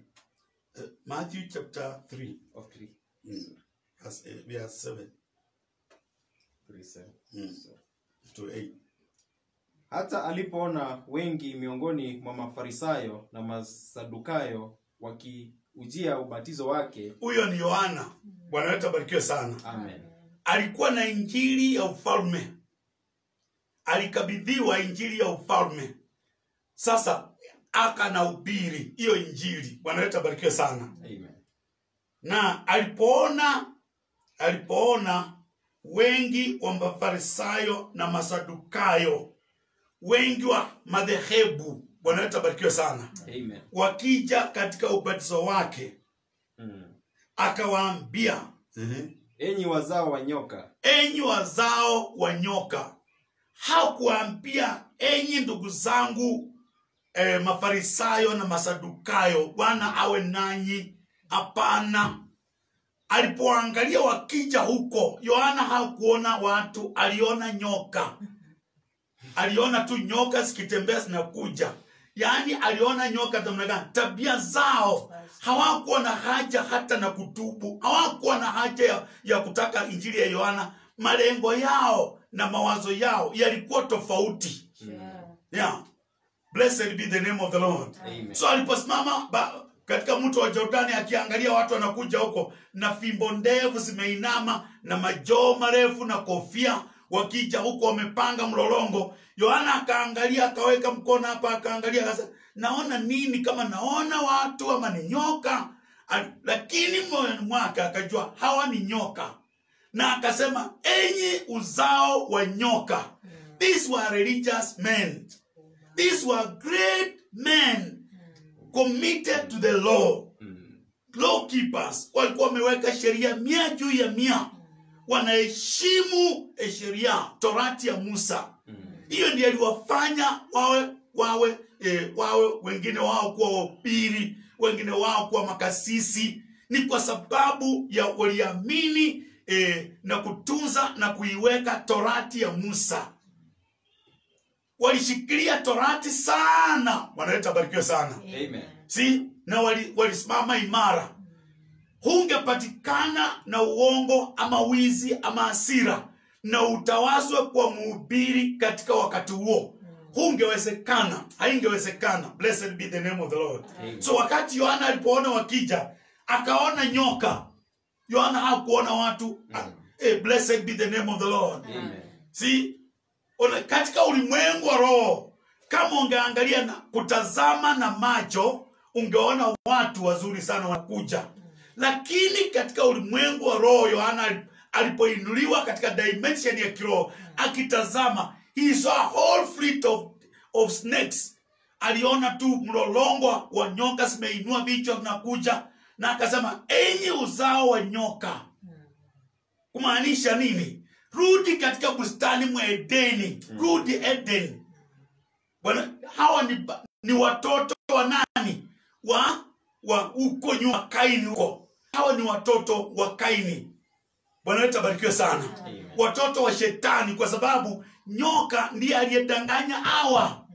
Matthew chapter 3. Okay. Verse 7 to 8. Hata alipoona wengi miongoni mwa Mafarisayo na Masadukayo wakiujia ubatizo wake. Huyo ni Yohana. Bwana wetu abarikiwe sana. Amen. Alikuwa na injili ya ufalme. Alikabidhiwa injili ya ufalme. Sasa akanahubiri hiyo injili. Bwana wetu abarikiwe sana. Amen. Na alipoona wengi wa Mafarisayo na Masadukayo, wengi wa madhehebu, Bwana wetu abarikiwe sana, Amen, wakija katika ubatizo wake, akawaambia, enyi wazao wa nyoka. Enyi wazao wa nyoka. Hakuambia enyi ndugu zangu Mafarisayo na Masadukayo, Bwana awe nanyi. Hapana. Alipoangalia wakija huko, Yohana hakuona watu, aliona nyoka. Aliona tu nyoka zikitembea zinakuja. Yaani aliona nyoka tabia zao. Hawakuwa na haja hata na kutubu. Hawakuwa na haja ya kutaka injili ya Yohana. Malengo yao na mawazo yao yalikuwa tofauti. Yeah. Blessed be the name of the Lord. Amen. So aliposimama katika mto wa Jordani akiangalia watu wanakuja huko na fimbo ndefu zimeinama na majoo marefu na kofia, wakija huko wamepanga mlolongo, Yohana akaangalia, akaweka mkono hapa, akaangalia, akasema, naona nini? Kama naona watu ama ni nyoka? Lakini moyoni mwake akajua hawa ni nyoka, na akasema, enyi uzao wa nyoka. These were religious men. These were great men committed to the law. Law keepers. Walikuwa wameweka sheria 100 juu ya 100. Wanaheshimu sheria, Torati ya Musa. Hiyo ndiyo iliwafanya wawe wengine wao kuwa wahubiri, wengine wao kuwa makasisi. Ni kwa sababu ya waliamini na kutunza na kuiweka Torati ya Musa. Walishikilia Torati sana. Wanaleta barikiwe sana. Amen. Si? Na walisimama imara. Hungepatikana na uongo ama wizi ama hasira na utawazwe kwa mhubiri katika wakati huo. Hungewezekana. Haingewezekana. Blessed be the name of the Lord. Amen. So wakati Yohana alipoona wakija, akaona nyoka. Yohana hakuona watu. Blessed be the name of the Lord. Amen. Si? Katika ulimwengu wa roho, kama ungeangalia na kutazama na macho, ungeona watu wazuri sana wanakuja. Lakini katika ulimwengu wa roho, Yohana alipoinuliwa katika dimension ya kiroho, akitazama, he saw a whole fleet of snakes. Aliona tu mlolongo wa nyoka zimeinua vichwa vinakuja, na akasema, enyi uzao wa nyoka. Kumaanisha nini? Rudi katika bustani mwa Edeni. Rudi Eden. Bwana, hawa ni watoto wa nani? Wa uko nyuma Kaini huko. Hawa ni watoto wa Kaini. Bwana wetu abarikiwe sana. Amen. Watoto wa shetani, kwa sababu nyoka ndiye aliyedanganya hawa.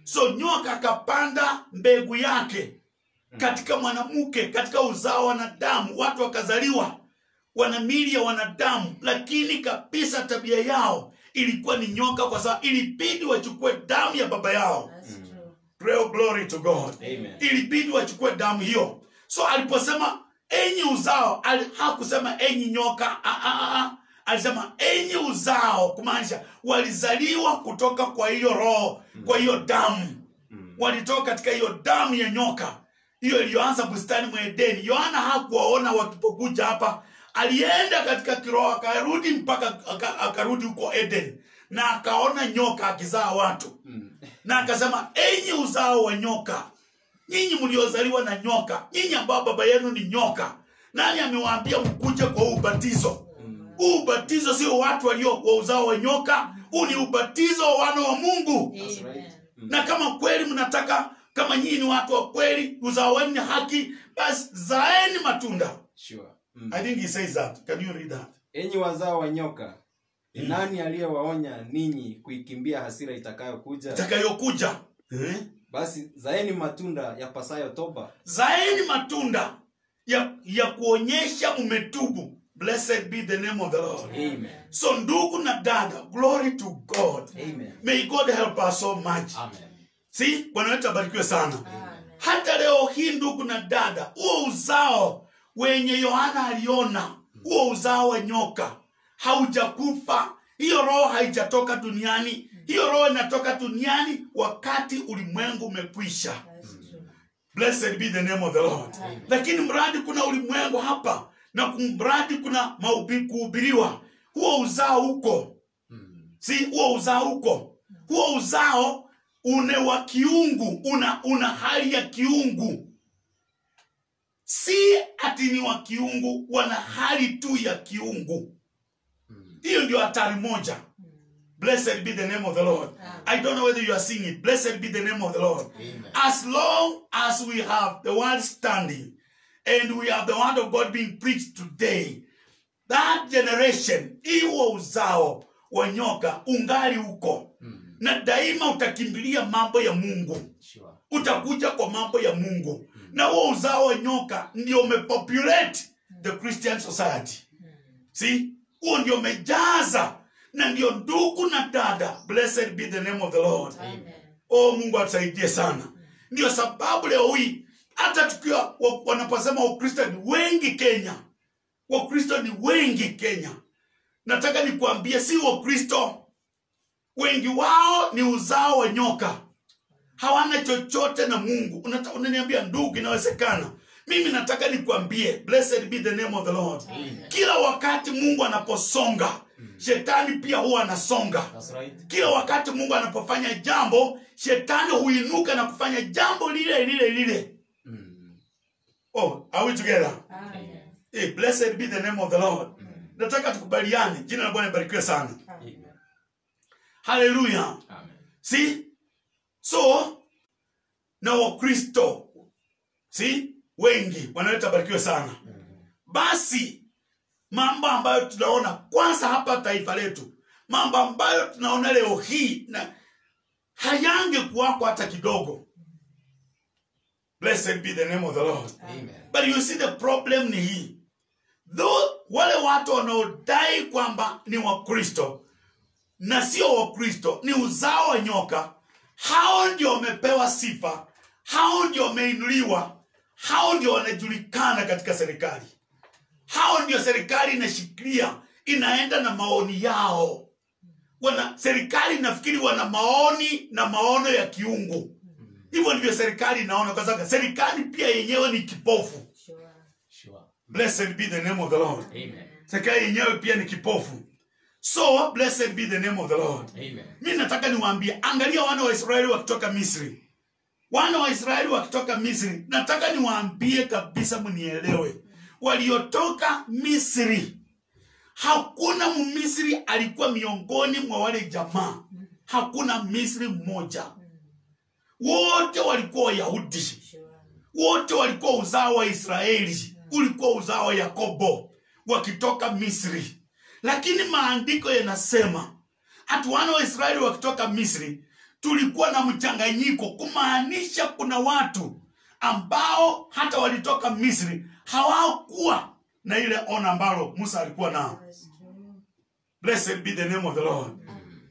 So nyoka akapanda mbegu yake katika mwanamke, katika uzao wa wanadamu. Watu wakazaliwa wana miili ya wanadamu, lakini kabisa tabia yao ilikuwa ni nyoka, kwa sababu ilibidi wachukue damu ya baba yao. Praise glory to God. Amen. Ilibidi wachukue damu hiyo. So aliposema enyi uzao, hakusema enyi nyoka. Alisema enyi uzao, kumaanisha walizaliwa kutoka kwa hiyo roho, kwa hiyo damu. Walitoka katika hiyo damu ya nyoka. Hiyo iliyoanza bustani mwa Edeni. Yohana hakuwaona wakipokuja hapa. Alienda katika kiroho, akarudi mpaka akarudi huko Eden, na akaona nyoka akizaa watu. Na akasema enyi uzao wa nyoka, nyinyi mliozaliwa na nyoka, nyinyi ambao baba yenu ni nyoka, nani amewaambia mkuje kwa ubatizo? Ubatizo sio watu walio wa uzao wa nyoka, huu ni ubatizo wa wana wa Mungu. That's right. Na kama kweli mnataka kama nyinyi ni watu wa kweli, uzao wenu ni haki, basi zaeni matunda. Sure. I think he says that. Can you read that? Enyi wazao wa nyoka, ni nani aliyewaonya ninyi kuikimbia hasira itakayokuja? Itakayokuja. Basi zaeni matunda yapasayo toba. Zaeni matunda ya kuonyesha umetubu. Blessed be the name of the Lord. Amen. So ndugu na dada, glory to God. Amen. May God help us so much. Amen. See, Bwana wetu abarikiwe sana. Hata leo hii ndugu na dada, huo uzao wenye Yohana aliona, huo uzao wa nyoka haujakufa. Hiyo roho haijatoka duniani. Hiyo roho inatoka duniani wakati ulimwengu umekwisha. Blessed be the name of the Lord. Lakini mradi kuna ulimwengu hapa na mradi kuna kuhubiriwa, huo uzao huko. Si huo uzao huko. Huo uzao une wa kiungu, una hali ya kiungu. Si ati ni wa kiungu, wana hali tu ya kiungu. Hiyo ndio hatari moja. Blessed be the name of the Lord. I don't know whether you are seeing it. Blessed be the name of the Lord. As long as we have the word standing and we have the word of God being preached today, that generation, iwo uzao wa nyoka ungali uko. Na daima utakimbilia mambo ya Mungu. Utakuja kwa mambo ya Mungu. Na huo uzao wa nyoka ndio umepopulate the Christian society. See? Huo ndio umejaza. Na ndio ndugu na dada. Blessed be the name of the Lord. Amen. Oh, Mungu atusaidie sana. Ndio sababu leo hii hata tukiwa wanaposema Wakristo ni wengi Kenya. Wakristo ni wengi Kenya. Nataka nikuambie si Wakristo. Wengi wao ni uzao wa nyoka. Hawana chochote na Mungu. Unaniambia ndugu, inawezekana. Mimi nataka nikuambie, blessed be the name of the Lord. Amen. Kila wakati Mungu anaposonga, shetani pia huwa anasonga. That's right. Kila wakati Mungu anapofanya jambo, shetani huinuka na kufanya jambo lile. Oh, are we together? Amen. Hey, blessed be the name of the Lord. Nataka tukubaliane. Jina la Bwana libarikiwe sana. Amen. Hallelujah. Amen. See? So, na Wakristo, see? Wengi wanaleta barikiwe sana. Basi mambo ambayo tunaona kwanza hapa taifa letu, mambo ambayo tunaona leo hii na hayange kuwako hata kidogo. Blessed be the name of the Lord. Amen. But you see the problem ni hii. Though wale watu wanaodai kwamba ni Wakristo na sio Wakristo, ni uzao wa nyoka, hao ndio wamepewa sifa, hao ndio wameinuliwa, hao ndio wanajulikana katika serikali. Hao ndio serikali inashikilia, inaenda na maoni yao. Serikali nafikiri wana maoni na maono ya kiungu. Hivyo ndivyo serikali inaona, kwa sababu serikali pia yenyewe ni kipofu. Sure. Blessed be the name of the Lord. Amen. Serikali yenyewe pia ni kipofu. So, blessed be the name of the Lord. Amen. Mimi nataka niwaambie, angalia wana wa Israeli wakitoka Misri. Wana wa Israeli wakitoka Misri, nataka niwaambie kabisa mnielewe. Waliotoka Misri, hakuna Mmisri alikuwa miongoni mwa wale jamaa. Hakuna Misri mmoja. Wote walikuwa Wayahudi. Wote walikuwa uzao wa Israeli. Ulikuwa uzao wa Yakobo wakitoka Misri. Lakini maandiko yanasema hata wana wa Israeli wakitoka Misri tulikuwa na mchanganyiko, kumaanisha kuna watu ambao hata walitoka Misri hawakuwa na ile ona ambalo Musa alikuwa nao. Blessed be the name of the Lord.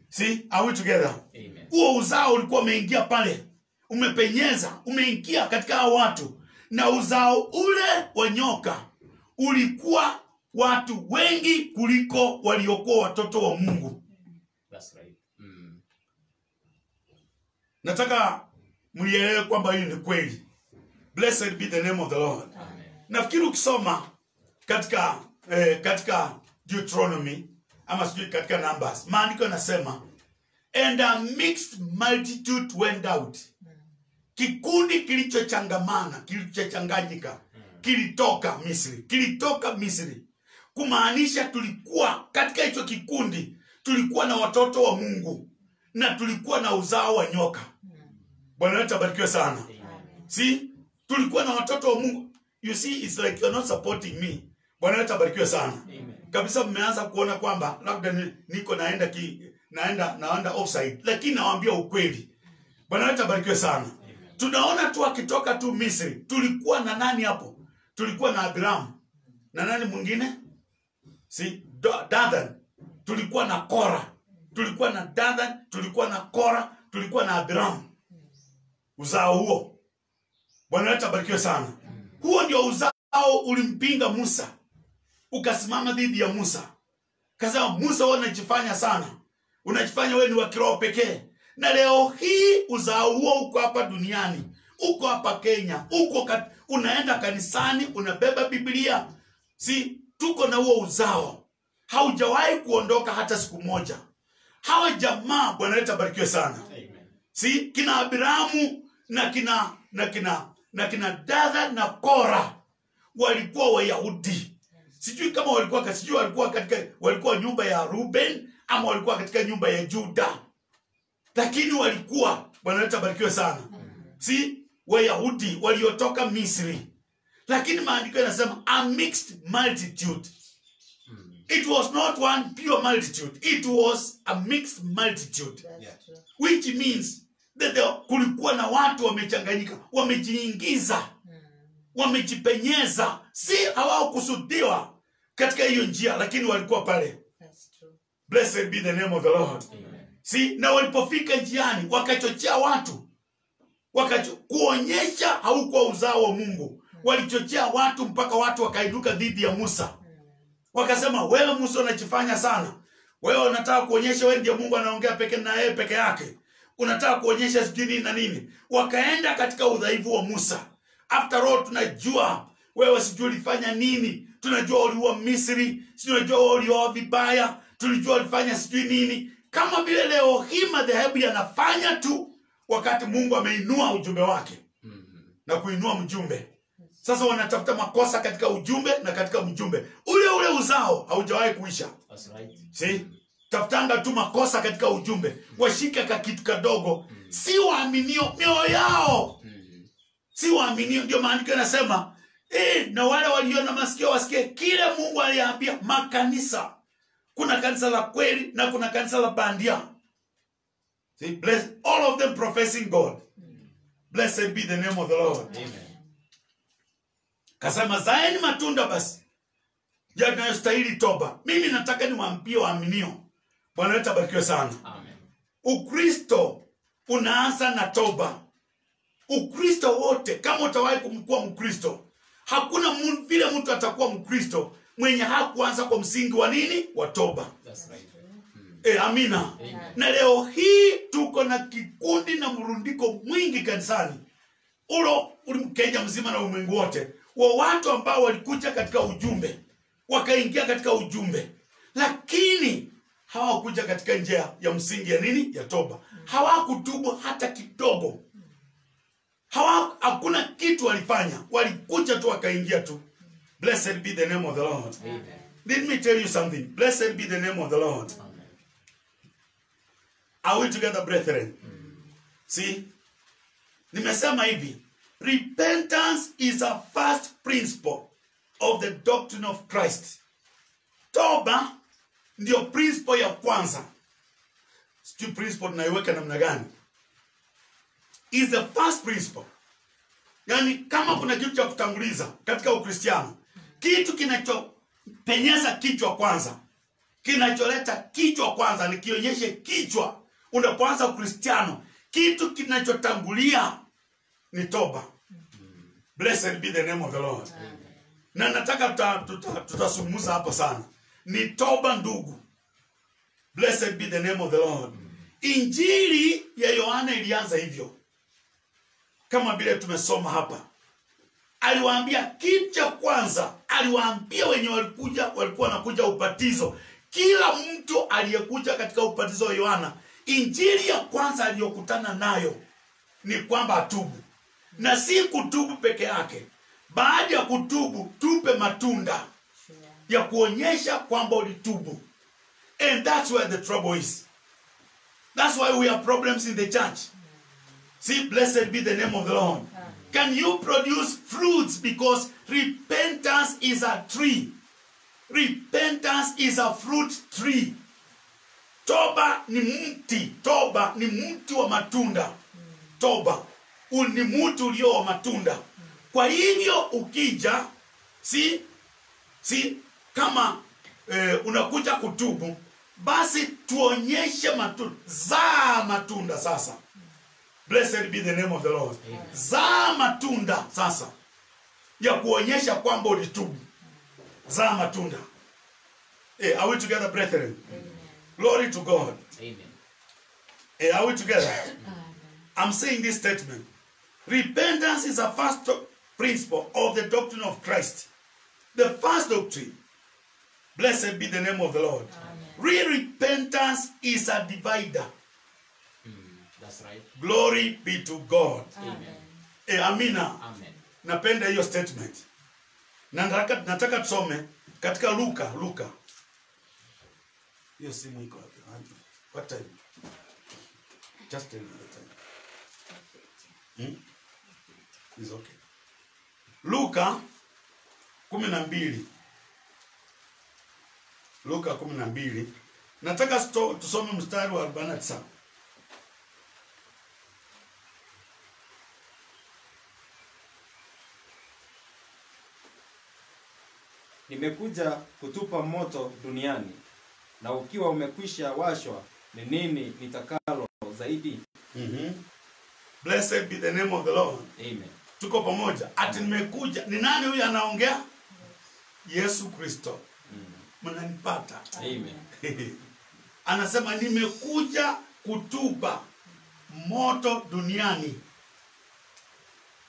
See, are we together? Amen. Huo uzao ulikuwa umeingia pale, umepenyeza, umeingia katika hao watu, na uzao ule wa nyoka ulikuwa watu wengi kuliko waliokuwa watoto wa Mungu. That's right. Nataka muelewe kwamba hiyo ni kweli. Blessed be the name of the Lord. Amen. Nafikiri ukisoma katika Deuteronomy ama sijui katika Numbers, maandiko yanasema and a mixed multitude went out. Kikundi kilichochangamana, kilichochanganyika, kilitoka Misri. Kumaanisha tulikuwa katika hicho kikundi, tulikuwa na watoto wa Mungu na tulikuwa na uzao wa nyoka. Bwana wetu abarikiwe sana. See, tulikuwa na watoto wa Mungu. You see, it's like you're not supporting me. Bwana wetu abarikiwe sana. Kabisa mmeanza kuona kwamba labda niko naenda offside, lakini nawaambia ukweli. Bwana wetu abarikiwe sana. Tunaona tu akitoka tu Misri. Tulikuwa na nani hapo? Tulikuwa na Abraham. Na nani mwingine? Si Dathan. Tulikuwa na Kora. Tulikuwa na Dathan, tulikuwa na Kora, tulikuwa na Abraham. Uzao huo. Bwana wetu abarikiwe sana. Huo ndio uzao ulimpinga Musa. Ukasimama dhidi ya Musa. Kasema Musa wewe unajifanya sana. Unajifanya wewe ni wa kiroho pekee. Na leo hii uzao huo uko hapa duniani. Uko hapa Kenya. Unaenda kanisani, unabeba Biblia. Si tuko na huo uzao. Haujawahi kuondoka hata siku moja. Hawa jamaa Bwana wetu abarikiwe sana. Si kina Abrahamu na kina Dathan na Kora walikuwa Wayahudi. Sijui kama walikuwa nyumba ya Ruben ama walikuwa katika nyumba ya Juda. Lakini walikuwa, Bwana wetu abarikiwe sana. Si Wayahudi waliotoka Misri. Lakini maandiko yanasema a mixed multitude. It was not one pure multitude. It was a mixed multitude. Which means that kulikuwa na watu wamechanganyika, wamejiingiza, wamejipenyeza. Si hawakusudiwa katika hiyo njia, lakini walikuwa pale. Blessed be the name of the Lord. Si na walipofika njiani wakachochea watu. Kuonyesha haukuwa uzao wa Mungu. Walichochea watu mpaka watu wakainuka dhidi ya Musa. Wakasema wewe Musa unajifanya sana. Wewe unataka kuonyesha wewe ndiye Mungu anaongea peke yake. Unataka kuonyesha sijui nini na nini. Wakaenda katika udhaifu wa Musa. After all tunajua wewe sijui ulifanya nini. Tunajua uliua Misri, tunajua ulioa vibaya, tulijua ulifanya sijui nini. Kama vile leo hii madhehebu yanafanya tu wakati Mungu ameinua ujumbe wake. Na kuinua mjumbe. Sasa wanatafuta makosa katika ujumbe na katika mjumbe. Ule uzao haujawahi kuisha. That's right. See? Tafutanga tu makosa katika ujumbe. Washika kakitu kadogo. Si waaminio mioyo yao. Si waaminio. Ndio maandiko yanasema na wale walio na masikio wasikie kile Mungu aliambia makanisa. Kuna kanisa la kweli na kuna kanisa la bandia. See? Bless all of them professing God. Blessed be the name of the Lord. Amen. Kasema zaeni matunda basi yanayostahili toba. Mimi nataka niwaambie waaminio. Bwana wetu abarikiwe sana. Amen. Ukristo unaanza na toba. Ukristo wote, kama utawahi kumkuwa Mkristo, hakuna vile mtu atakuwa Mkristo mwenye hakuanza kwa msingi wa nini? Wa toba. That's right. Amina. Amen. Na leo hii tuko na kikundi na mrundiko mwingi kanisani. Kenya mzima na ulimwengu wote. Wa watu ambao walikuja katika ujumbe. Wakaingia katika ujumbe. Lakini hawakuja katika njia ya msingi ya nini? Ya toba. Hawakutubu hata kidogo. Hakuna kitu walifanya. Walikuja tu wakaingia tu. Blessed be the name of the Lord. Amen. Let me tell you something. Blessed be the name of the Lord. Amen. Are we together, brethren? See? Nimesema hivi. Repentance is a first principle of the doctrine of Christ. Toba ndio principle ya kwanza. Sijui principle tunaiweka namna gani? Is the first principle. Yani kama kuna kitu cha kutanguliza katika Ukristiano, kitu kinachopenyeza kichwa kwanza, kinacholeta kichwa kwanza, nikionyeshe kichwa unapoanza Ukristiano, kitu kinachotangulia ni toba. Blessed be the name of the Lord. Amen. Na nataka tutasumuza hapo sana. Ni toba ndugu. Blessed be the name of the Lord. Injili ya Yohana ilianza hivyo. Kama vile tumesoma hapa. Aliwaambia kitu cha kwanza, aliwaambia wenye walikuwa wanakuja ubatizo. Kila mtu aliyekuja katika ubatizo wa Yohana, injili ya kwanza aliyokutana nayo ni kwamba atubu. Na si kutubu peke yake. Baada ya kutubu, tupe matunda ya kuonyesha kwamba ulitubu. And that's where the trouble is. That's why we have problems in the church. See, blessed be the name of the Lord. Can you produce fruits? Because repentance is a tree. Repentance is a fruit tree. Toba ni mti. Toba ni mti wa matunda. Toba ni mti ulio wa matunda. Kwa hivyo ukija, kama unakuja kutubu, basi tuonyeshe matunda. Zaa matunda sasa. Blessed be the name of the Lord. Zaa matunda sasa ya kuonyesha kwamba ulitubu. Zaa matunda. Are we together, brethren? Amen. Glory to God. Amen. Are we together? I'm saying this statement. Repentance is a first principle of the doctrine of Christ. The first doctrine. Blessed be the name of the Lord. Real repentance is a divider. That's right. Glory be to God. Amen. Amina. Amen. Napenda hiyo statement. Na nataka tusome katika Luka. Hiyo simu iko wapi? What time? Just tell me the time. It's okay. Luka 12. Luka 12. Nataka tusome mstari wa 49. Nimekuja kutupa moto duniani, na ukiwa umekwisha washwa, ni nini nitakalo zaidi? Blessed be the name of the Lord. Amen. Tuko pamoja. Ati nimekuja. Ni nani huyu anaongea? Yesu Kristo. Mnanipata? Amen. Anasema nimekuja kutupa moto duniani.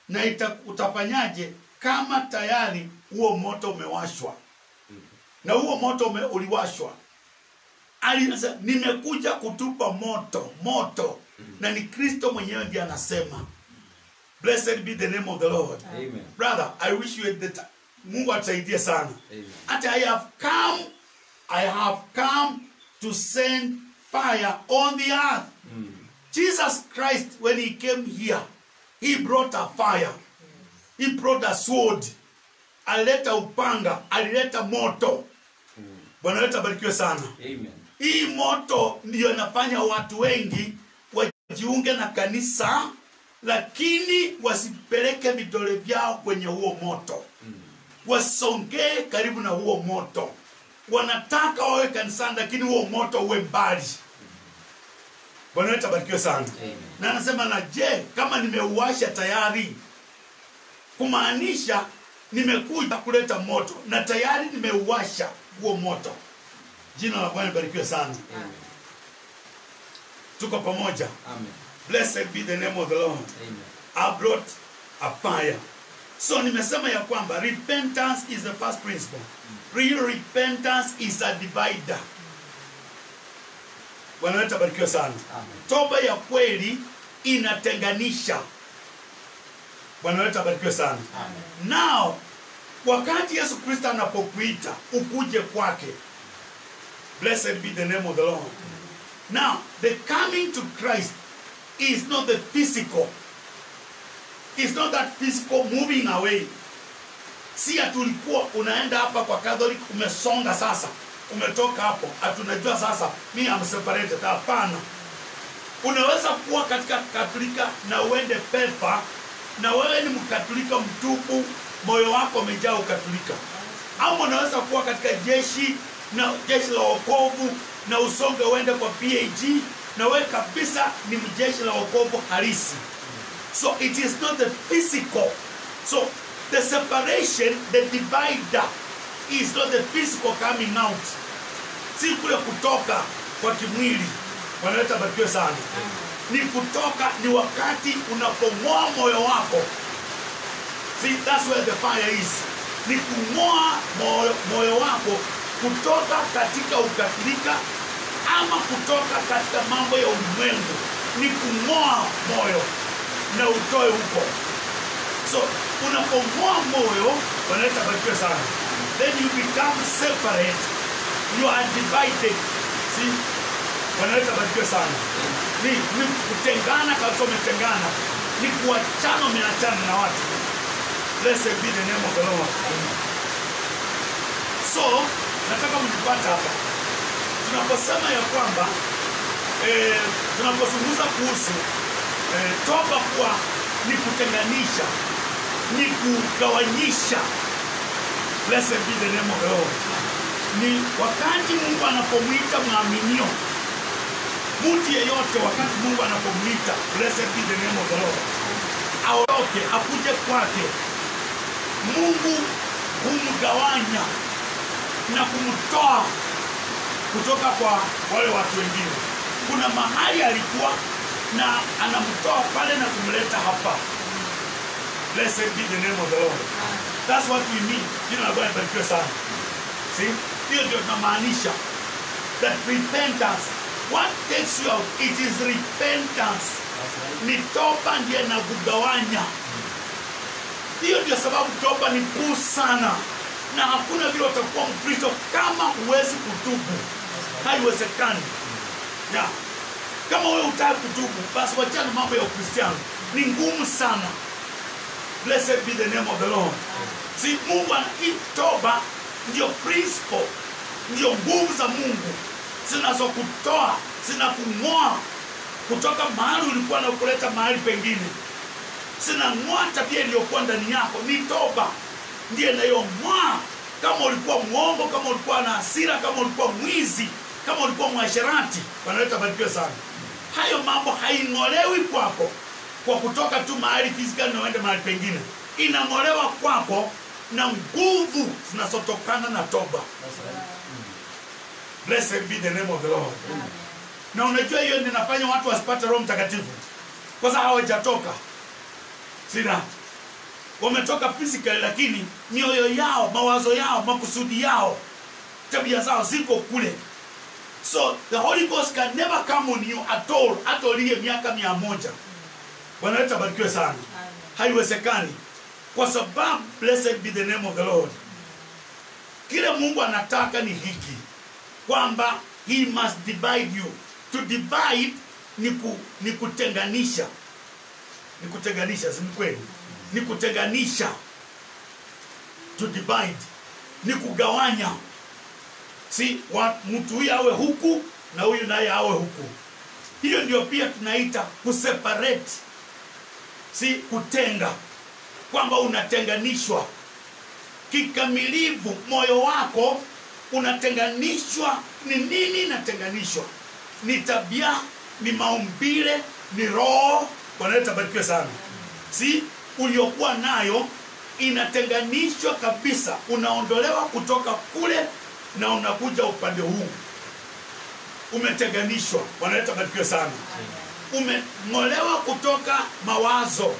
Na utafanyaje kama tayari huo moto umewashwa? Na huo moto uliwashwa. Alinasema nimekuja kutupa moto. Na ni Kristo mwenyewe ndiye anasema. Blessed be the name of the Lord. Amen. Brother, I wish you had the Mungu atusaidie sana. Amen. And I have come to send fire on the earth. Jesus Christ, when he came here, he brought a fire. He brought a sword. Alileta upanga, alileta moto. Bwana wetu abarikiwe sana. Amen. Hii moto ndio inafanya watu wengi wajiunge na kanisa, lakini wasipeleke vidole vyao kwenye huo moto. Wasongee karibu na huo moto. Wanataka wawe kanisani, lakini huo moto uwe mbali. Bwana wetu abarikiwe sana. Na anasema na je, kama nimeuwasha tayari, kumaanisha nimekuja kuleta moto na tayari nimeuwasha huo moto. Jina la Bwana libarikiwe sana. Tuko pamoja. Amen. Blessed be the name of the Lord. Amen. I brought a fire. So nimesema ya kwamba repentance is the first principle. Real repentance is a divider. Bwana wetu abarikiwe sana. Toba ya kweli inatenganisha. Bwana wetu abarikiwe sana. Now, wakati Yesu Kristo anapokuita ukuje kwake. Blessed be the name of the Lord. Now, the coming to Christ is not the physical. It's not that physical moving away. Si atulikuwa unaenda hapa kwa Catholic umesonga sasa. Umetoka hapo, atunajua sasa me am separated. Hapana. Unaweza kuwa katika Katolika na uende pepa, na wewe ni Mkatolika mtupu, moyo wako umejaa ukatolika. Ama unaweza kuwa katika jeshi la wokovu na usonge uende kwa PAG, na wewe kabisa ni mjeshi la wokovu halisi. So it is not the physical. So the separation, the divider is not the physical coming out. Si kule kutoka kwa kimwili. Wanaleta barikiwe sana. Ni kutoka, ni wakati unapong'oa moyo wako. See, that's where the fire is. Ni kung'oa moyo wako kutoka katika ukatolika ama kutoka katika mambo ya ulimwengu. Ni kung'oa moyo na utoe huko. So, unapong'oa moyo, wanaleta barikiwe sana. Then you become separate. You are divided. See? Wanaleta barikiwe sana. ni kutengana kabisa, umetengana, ni kuachana, umeachana na watu. Blessed be the name of the Lord. So nataka mnipate hapa tunaposema ya kwamba tunapozungumza kuhusu toba kuwa ni kutenganisha, ni kugawanyisha. Blessed be the name of the Lord. Ni wakati Mungu anapomwita mwaminio, mtu yeyote, wakati Mungu anapomwita, blessed be the name of the Lord, aondoke akuje kwake, Mungu humgawanya na kumtoa kutoka kwa wale watu wengine. Kuna mahali alikuwa na anamtoa pale na kumleta hapa. Blessed be the name of the Lord. That's what we mean. Jina la Bwana libarikiwe sana. See? Hiyo ndio tunamaanisha. That repentance. What takes you out? It is repentance. Ni toba ndiye na kugawanya. Hiyo ndio sababu toba ni kuu sana. Na hakuna vile utakuwa Mkristo kama huwezi kutubu. Haiwezekani. Yeah. Kama wewe hutaki kutubu, basi wachana mambo ya Ukristiano. Ni ngumu sana. Blessed be the name of the Lord. Si Mungu toba ndio principle, ndio nguvu za Mungu zinazokutoa, zinakung'oa kutoka mahali ulikuwa na kuleta mahali pengine. Zinang'oa tabia iliyokuwa ndani yako. Ni toba ndiye inayong'oa. Kama ulikuwa mwongo, kama ulikuwa na hasira, kama ulikuwa mwizi, kama ulikuwa mwasherati, wanaleta barikiwe sana. Hayo mambo haing'olewi kwako kwa kutoka tu mahali physically na uende mahali pengine. Inang'olewa kwako na nguvu zinazotokana na toba. Blessed be the name of the Lord. Na unajua hiyo ndio inafanya watu wasipate Roho Mtakatifu, kwa sababu hawajatoka. Sina wametoka physically, lakini mioyo yao, mawazo yao, makusudi yao, tabia zao ziko kule. So the Holy Ghost can never come on you at all. Hata ulie miaka 100. Wanaleta barikiwe sana. Haiwezekani. Kwa sababu blessed be the name of the Lord. Kile Mungu anataka ni hiki, kwamba he must divide you. To divide ni kutenganisha. Ni kutenganisha, si kweli? Ni kutenganisha. To divide ni kugawanya. Si mtu huyu awe huku na huyu naye awe huku. Hiyo ndio pia tunaita kuseparate. Si kutenga, kwamba unatenganishwa kikamilifu. Moyo wako unatenganishwa. Ni nini inatenganishwa? Ni tabia, ni maumbile, ni roho. Wanaleta barikiwe sana. Si uliokuwa nayo inatenganishwa kabisa. Unaondolewa kutoka kule na unakuja upande huu. Umetenganishwa. Wanaleta barikiwe sana. Umeng'olewa kutoka mawazo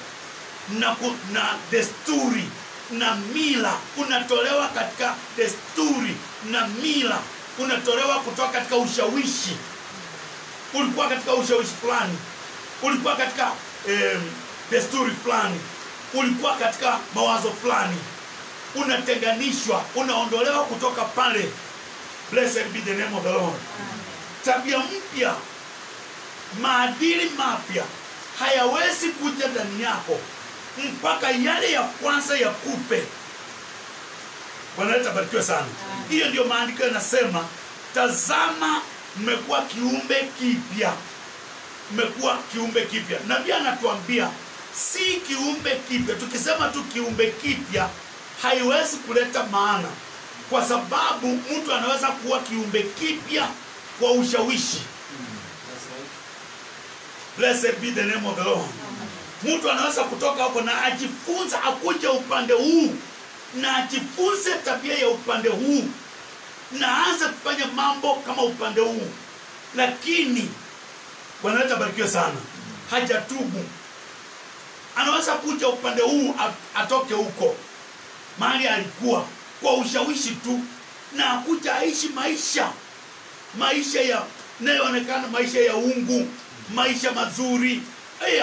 na desturi na mila. Unatolewa katika desturi na mila. Unatolewa kutoka katika ushawishi. Ulikuwa katika ushawishi fulani, ulikuwa katika desturi fulani, ulikuwa katika mawazo fulani. Unatenganishwa, unaondolewa kutoka pale. Blessed be the name of the Lord. Tabia mpya, maadili mapya hayawezi kuja ndani yako mpaka yale ya kwanza ya kupe. Wanaleta barikiwe sana. Hiyo ndio maandiko yanasema, tazama mmekuwa kiumbe kipya. Mmekuwa kiumbe kipya. Nabii anatuambia si kiumbe kipya. Tukisema tu kiumbe kipya haiwezi kuleta maana, kwa sababu mtu anaweza kuwa kiumbe kipya kwa ushawishi. Blessed be the name of the Lord. Mtu anaweza kutoka hapo na ajifunze, akuje upande huu na ajifunze tabia ya upande huu na aanze kufanya mambo kama upande huu, lakini wanaleta barikiwe sana, hajatubu. Anaweza kuja upande huu, atoke huko mahali alikuwa kwa ushawishi tu, na akuja aishi maisha ya nayoonekana maisha ya ungu, maisha mazuri.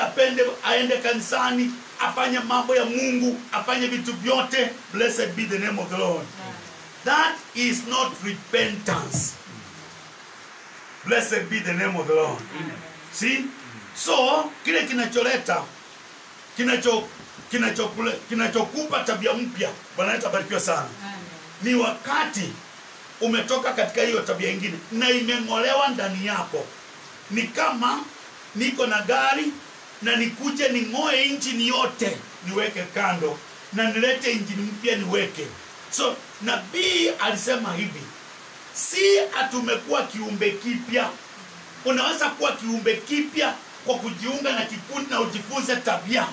Apende aende kanisani, afanye mambo ya Mungu, afanye vitu vyote. Blessed be the name of the Lord. That is not repentance. Blessed be the name of the Lord. See? So kile kinachokupa tabia mpya, Bwana wetu abarikiwe sana. Ni wakati umetoka katika hiyo tabia nyingine na imeng'olewa ndani yako. Ni kama niko na gari na nikuje ning'oe injini yote niweke kando na nilete injini mpya niweke. So nabii alisema hivi, si atumekuwa kiumbe kipya. Unaweza kuwa kiumbe kipya kwa kujiunga na kikundi na ujifunze tabia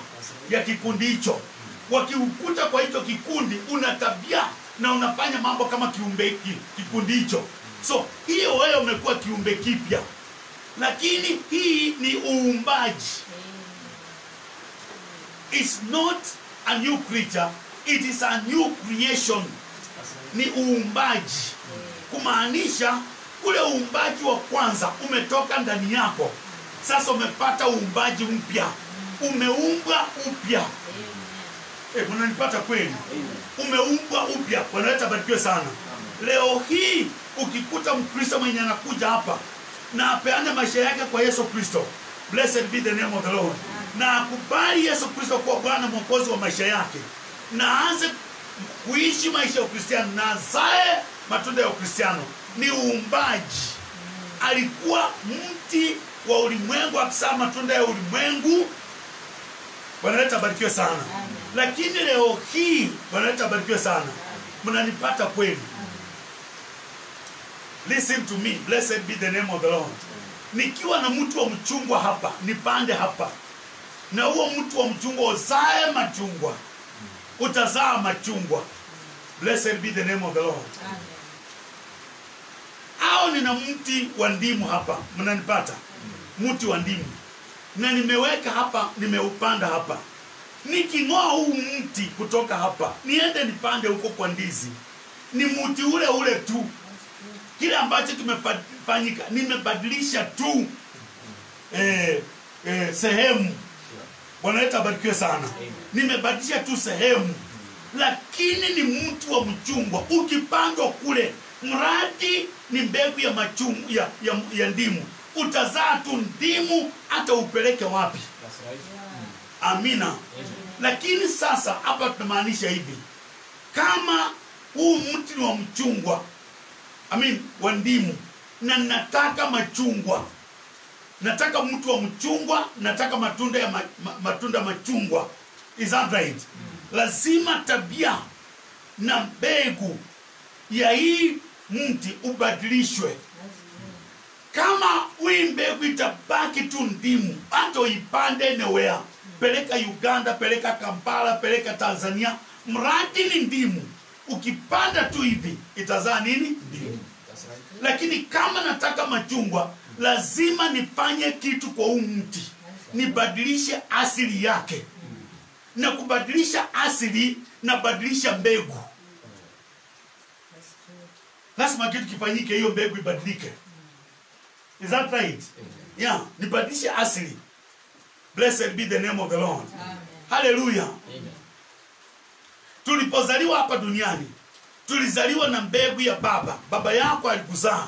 ya kikundi hicho. Wakiukuta kwa hicho kikundi una tabia na unafanya mambo kama kikundi hicho. So hiyo wewe umekuwa kiumbe kipya. Lakini hii ni uumbaji. It's not a new creature, it is a new creation. Ni uumbaji. Kumaanisha ule uumbaji wa kwanza umetoka ndani yako. Sasa umepata uumbaji mpya. Umeumbwa upya. Mnanipata kweli? Umeumbwa upya. Bwana wetu abarikiwe sana. Leo hii ukikuta Mkristo mwenye anakuja hapa na apeane maisha yake kwa Yesu Kristo, blessed be the name of the Lord, na akubali Yesu Kristo kuwa Bwana Mwokozi wa maisha yake, na aanze kuishi maisha ya Ukristiano na azae matunda ya Ukristiano, ni uumbaji. Alikuwa mti wa ulimwengu akizaa matunda ya ulimwengu. Bwana wetu abarikiwe sana. Lakini leo hii, Bwana wetu abarikiwe sana, mnanipata kweli? Listen to me, blessed be the name of the Lord. Nikiwa na mtu wa mchungwa hapa, nipande hapa, na huo mtu wa mchungwa uzae machungwa, utazaa machungwa. Blessed be the name of the Lord. Au nina mti wa ndimu hapa, mnanipata? Mti wa ndimu, na nimeweka hapa, nimeupanda hapa. Niking'oa huu mti kutoka hapa, niende nipande huko kwa ndizi, ni mti ule ule tu. Kile ambacho kimefanyika, nimebadilisha tu sehemu. Bwana wetu abarikiwe sana. Nimebadilisha tu sehemu. Lakini ni mti wa mchungwa. Ukipandwa kule, mradi ni mbegu ya machungwa ya ndimu, utazaa tu ndimu hata upeleke wapi. Amina. Lakini sasa hapa tunamaanisha hivi, kama huu mti ni wa mchungwa, wa ndimu, na nataka machungwa, nataka mtu wa mchungwa, nataka matunda ya matunda machungwa, is that right? Lazima tabia na mbegu ya hii mti ubadilishwe. Kama hii mbegu itabaki tu ndimu, hata uipande anywhere, peleka Uganda, peleka Kampala, peleka Tanzania, mradi ni ndimu, ukipanda tu hivi itazaa nini? Ndimu. Lakini kama nataka machungwa, lazima nifanye kitu kwa huu mti, nibadilishe asili yake. Na kubadilisha asili, nabadilisha mbegu. Lazima kitu kifanyike, hiyo mbegu ibadilike. Is that right? Yeah, nibadilishe asili. Blessed be the name of the Lord. Hallelujah. Tulipozaliwa hapa duniani, tulizaliwa na mbegu ya baba. Baba yako alikuzaa,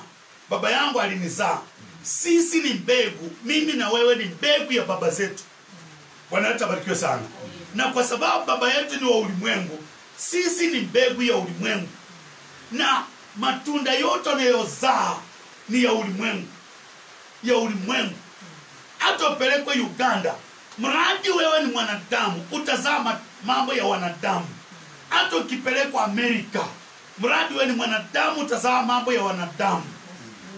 baba yangu alinizaa. Sisi ni mbegu, mimi na wewe ni mbegu ya baba zetu. Bwana wetu abarikiwe sana. Na kwa sababu baba yetu ni wa ulimwengu, sisi ni mbegu ya ulimwengu. Na matunda yote yanayozaa ni ya ulimwengu. Ya ulimwengu. Hata upelekwe Uganda, mradi wewe ni mwanadamu, utazaa mambo ya wanadamu. Hata ukipelekwa Amerika, mradi wewe ni mwanadamu, utazaa mambo ya wanadamu.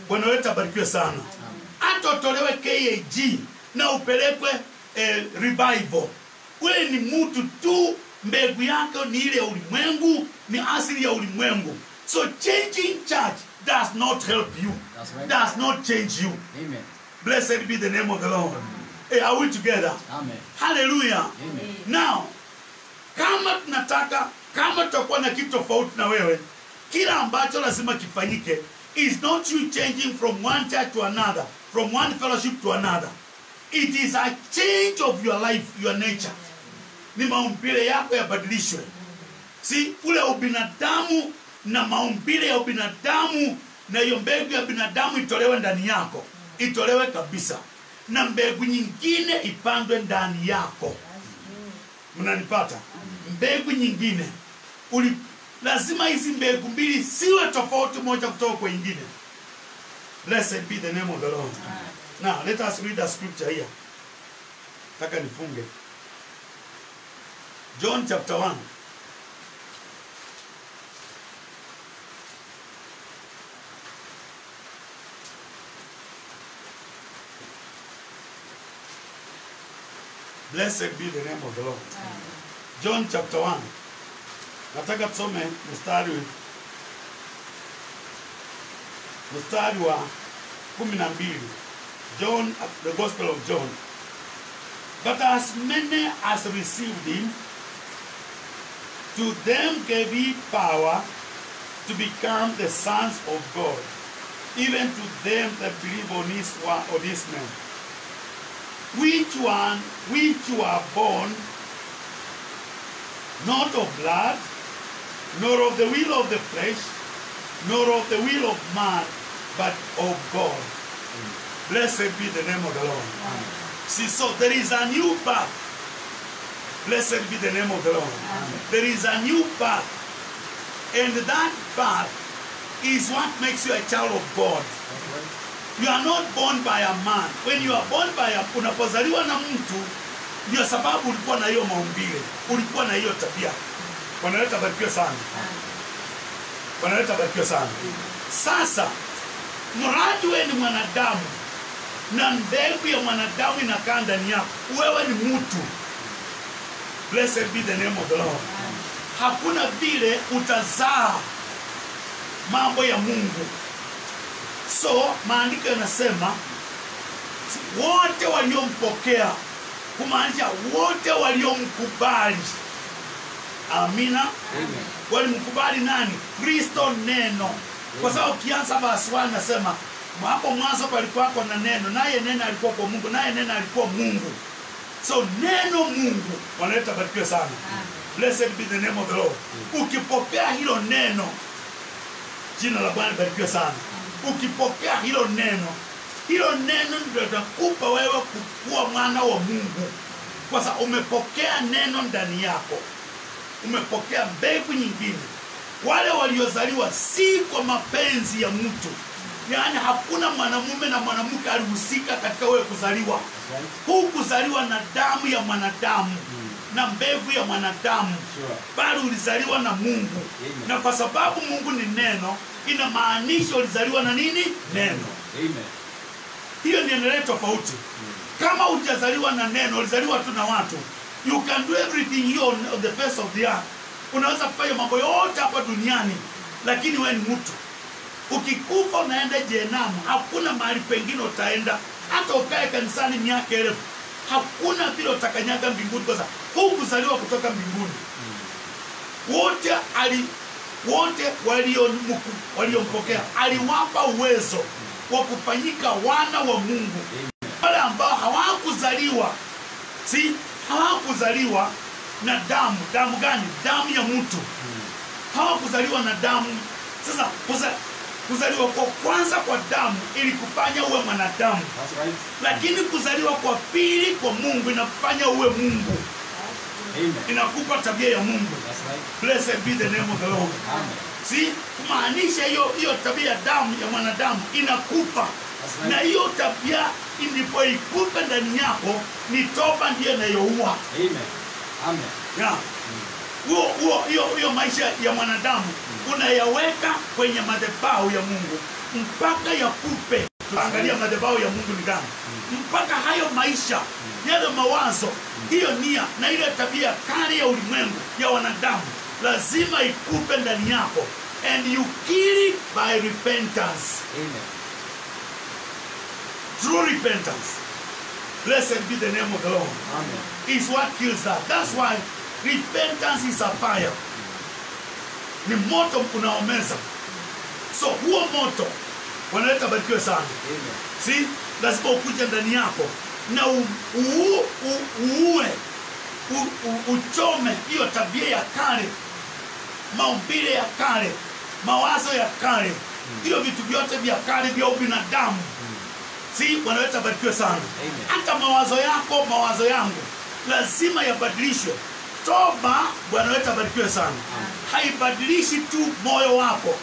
Bwana wetu abarikiwe sana. Hata utolewe KAG na upelekwe revival, wewe ni mtu tu, mbegu yako ni ile ya ulimwengu, ni asili ya ulimwengu. So changing church does not help you. That's right. Does not change you. Amen. Blessed be the name of the Lord. Hey, are we together? Amen. Hallelujah. Amen. Now, kama tutakuwa na kitu tofauti na wewe, kila ambacho lazima kifanyike is not you changing from one church to another, from one fellowship to another. It is a change of your life, your nature. Ni maumbile yako yabadilishwe. Si ule ubinadamu na maumbile ya ubinadamu na hiyo mbegu ya binadamu itolewe ndani yako. Itolewe kabisa. na mbegu nyingine ipandwe ndani yako. Mnanipata? Mbegu nyingine. Lazima hizi mbegu mbili siwe tofauti moja kutoka kwa nyingine. Blessed be the name of the Lord. Now, let us read the scripture here. Taka nifunge. John chapter 1. Blessed be the name of the Lord. John chapter 1. Nataka tusome mstari wa 12. John, the Gospel of John. But as many as received him, to them gave he power to become the sons of God, even to them that believe on his name. Which were born not of blood, nor of the will of the flesh, nor of the will of man, but of God. Blessed be the name of the Lord. Amen. See, so there is a new birth. Blessed be the name of the Lord. Amen. There is a new birth. And that birth is what makes you a child of God. You are not born by a man. When you are born by a, unapozaliwa na mtu, ndio sababu ulikuwa na hiyo maumbile, ulikuwa na hiyo tabia. Wanaleta barikiwa sana. Wanaleta barikiwa sana. Sasa, mradi wewe ni mwanadamu, na mbegu ya mwanadamu inakaa ndani yako, wewe ni mtu. Blessed be the name of the Lord. Hakuna vile utazaa mambo ya Mungu. So, maandiko yanasema wote waliompokea, kumaanisha wote waliomkubali. Amina. Amen. Walimkubali nani? Kristo neno. Kwa sababu kianza verse 1 nasema hapo mwanzo palikuwa na neno, naye neno alikuwa kwa Mungu, naye neno alikuwa Mungu. So neno Mungu, wanaleta barikiwa sana. Blessed be the name of the Lord. Ukipokea hilo neno, jina la Bwana barikiwa sana. Ukipokea hilo neno ndio litakupa wewe kuwa mwana wa Mungu. Kwa sababu umepokea neno ndani yako. Umepokea mbegu nyingine. Wale waliozaliwa si kwa mapenzi ya mtu. Yaani hakuna mwanamume na mwanamke alihusika katika wewe kuzaliwa. Hukuzaliwa na damu ya mwanadamu na mbegu ya mwanadamu. Bali ulizaliwa na Mungu. Amen. Na kwa sababu Mungu ni neno, inamaanisha ulizaliwa na nini? Neno. Amen. Hiyo ni neno tofauti. Kama hujazaliwa na neno, ulizaliwa tu na watu. You can do everything here on the face of the earth. Unaweza kufanya mambo yote hapa duniani, lakini wewe ni mtu. Ukikufa unaenda jehanamu, hakuna mahali pengine utaenda. Hata ukae kanisani miaka 1000, hakuna vile utakanyaga mbinguni kwa sababu hukuzaliwa kutoka mbinguni. Wote waliompokea aliwapa uwezo wa kufanyika wana wa Mungu. Wale ambao hawakuzaliwa, hawakuzaliwa na damu gani? Damu ya mtu. Hawakuzaliwa na damu. Sasa kuzaliwa kwa kwanza kwa damu ili kufanya uwe mwanadamu. Right. Lakini kuzaliwa kwa pili kwa Mungu inakufanya uwe Mungu. Amen. Inakupa tabia ya Mungu. Right. Blessed be the name of the Lord. Amen. See, kumaanisha hiyo tabia ya damu ya mwanadamu inakupa. Right. Na hiyo tabia ndipo ikupa ndani yako, ni toba ndiyo inayoua. Amen. Amen. Yeah. Hiyo maisha ya mwanadamu unayaweka kwenye madhabahu ya Mungu mpaka yakupe. Angalia madhabahu ya Mungu ni gani? Mpaka hayo maisha, yale mawazo, hiyo nia na ile tabia kali ya ulimwengu ya wanadamu lazima ikupe ndani yako, and you kill it by repentance. Amen. True repentance. Blessed be the name of the Lord. Amen. Is what kills that. That's why repentance is a fire. Ni moto unaomeza. So huo moto wanaleta barikiwe sana. Amen. See, lazima ukuje ndani yako na uchome hiyo tabia ya kale, maumbile ya kale, mawazo ya kale, hiyo vitu vyote vya kale vya ubinadamu. Si Bwana wetu abarikiwe sana. Amen. Hata mawazo yako, mawazo yangu lazima yabadilishwe. Toba, Bwana wetu abarikiwe sana, haibadilishi tu moyo wako,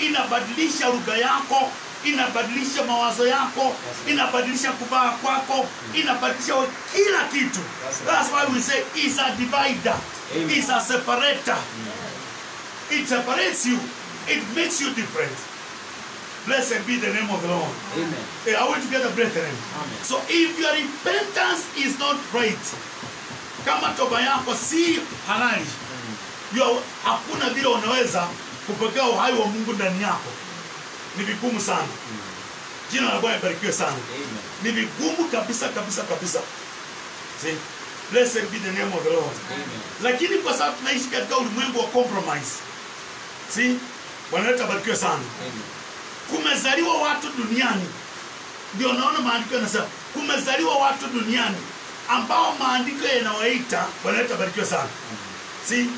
inabadilisha lugha yako, inabadilisha mawazo yako, inabadilisha kuvaa kwako, inabadilisha kila kitu. That's why we say it's a divider. It's a separator. It separates you. It makes you different. Blessed be the name of the Lord. Amen. Are we together, brethren? Amen. So if your repentance is not right, kama toba yako si halali, hakuna vile unaweza kupokea uhai wa Mungu ndani yako. Ni vigumu sana. Jina la Bwana libarikiwe sana. Amen. Ni vigumu kabisa kabisa kabisa. See? Blessed be the name of the Lord. Amen. Lakini kwa sababu tunaishi katika ulimwengu wa compromise. See? Bwana wetu abarikiwe sana. Amen. Kumezaliwa watu duniani. Ndio naona maandiko yanasema kumezaliwa watu duniani ambao maandiko yanawaita, Bwana wetu abarikiwe sana. See?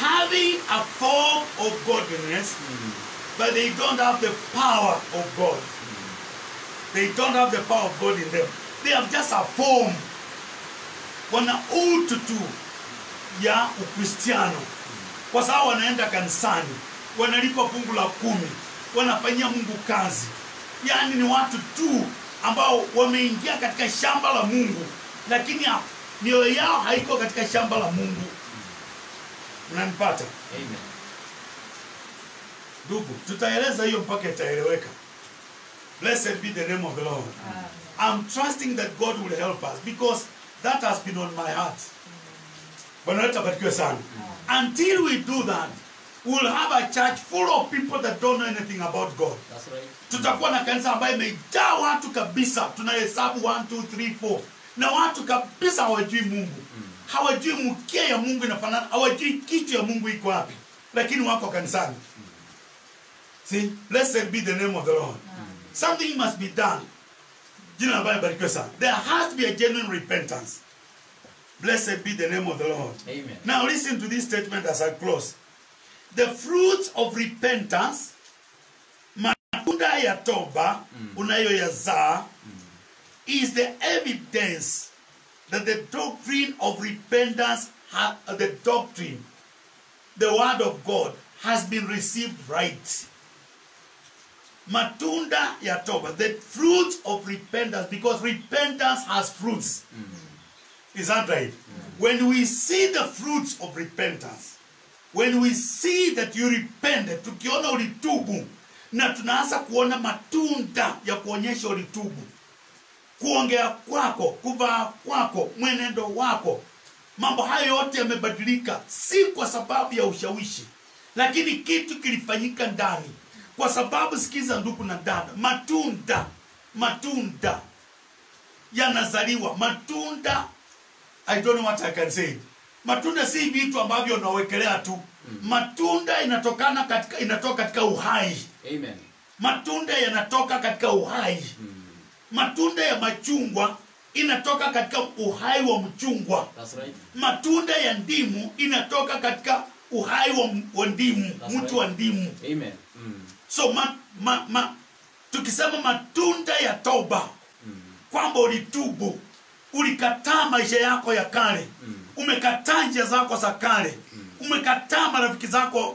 Having a form of godliness, but they don't have the power of God. They don't have the power of God in them. They have just a form. Wana utu tu ya Ukristiano. Kwa sababu wanaenda kanisani, wanalipa fungu la 10, wanafanyia Mungu kazi. Yaani ni watu tu ambao wameingia katika shamba la Mungu, lakini mioyo yao haiko katika shamba la Mungu. Unanipata? Amen. Ndugu, tutaeleza hiyo mpaka itaeleweka. Blessed be the name of the Lord. I'm trusting that God will help us because that has been on my heart. Bwana wetu abarikiwe sana. Until we do that, we'll have a church full of people that don't know anything about God. That's right. Tutakuwa na kanisa ambayo imejaa watu kabisa, tunahesabu 1 2 3 4, na watu kabisa hawajui Mungu. Hawajui mkia ya Mungu inafanana, hawajui kitu ya Mungu iko wapi, lakini wako kanisani. See, blessed be the name of the Lord. Something must be done. Jina la Bwana libarikiwe sana. There has to be a genuine repentance. Blessed be the name of the Lord. Amen. Now listen to this statement as I close. The fruits of repentance, matunda ya toba unayoyazaa, is the evidence that the doctrine of repentance, the word of God, has been received right. Matunda ya toba, the fruits of repentance, because repentance has fruits. Is that right? When we see the fruits of repentance, when we see that you repented, tukiona ulitubu, na tunaanza kuona matunda ya kuonyesha ulitubu, kuongea kwako, kuvaa kwako, mwenendo wako, mambo hayo yote yamebadilika, si kwa sababu ya ushawishi, lakini kitu kilifanyika ndani. Kwa sababu sikiza ndugu na dada, matunda yanazaliwa. Matunda, I don't know what I can say. Matunda si vitu ambavyo unawekelea tu. Matunda inatoka katika uhai. Amen. Matunda yanatoka katika uhai. Matunda ya machungwa inatoka katika uhai wa mchungwa. That's right. Matunda ya ndimu inatoka katika uhai wa ndimu, mtu wa ndimu. Amen. So tukisema matunda ya toba, kwamba ulitubu, ulikataa maisha yako ya kale, umekataa njia zako za kale, umekataa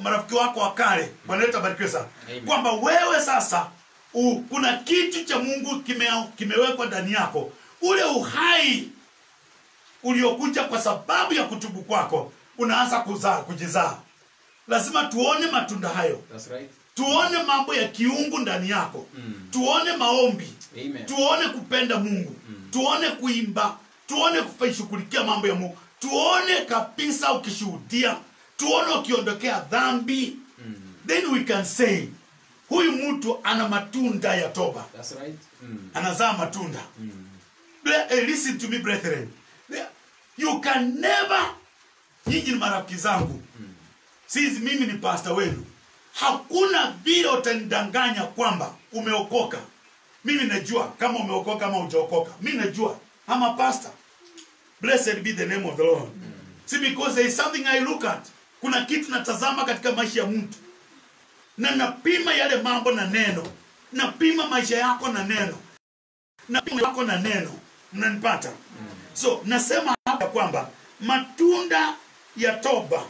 marafiki wako wa kale. Bwana wetu abarikiwe sana. Kwamba wewe sasa kuna kitu cha Mungu kimewekwa ndani yako. Ule uhai uliokuja kwa sababu ya kutubu kwako unaanza kujizaa. Lazima tuone matunda hayo. That's right. Tuone mambo ya kiungu ndani yako. Tuone maombi. Amen. Tuone kupenda Mungu. Tuone kuimba. Tuone kufanya mambo ya Mungu. Tuone kabisa ukishuhudia. Tuone ukiondokea dhambi. Then we can say, huyu mtu ana matunda ya toba. That's right. Anazaa matunda. Listen to me, brethren. You can never, nyinyi ni marafiki zangu. Sisi mimi ni pastor wenu. Hakuna vile utanidanganya kwamba umeokoka. Mimi najua kama umeokoka kama hujaokoka. Mimi najua. I'm a pastor. Blessed be the name of the Lord. See, because there is something I look at. Kuna kitu natazama katika maisha ya mtu. Na napima yale mambo na neno. napima maisha yako na neno, napima yako na neno. Mnanipata? So nasema hapa kwamba matunda ya toba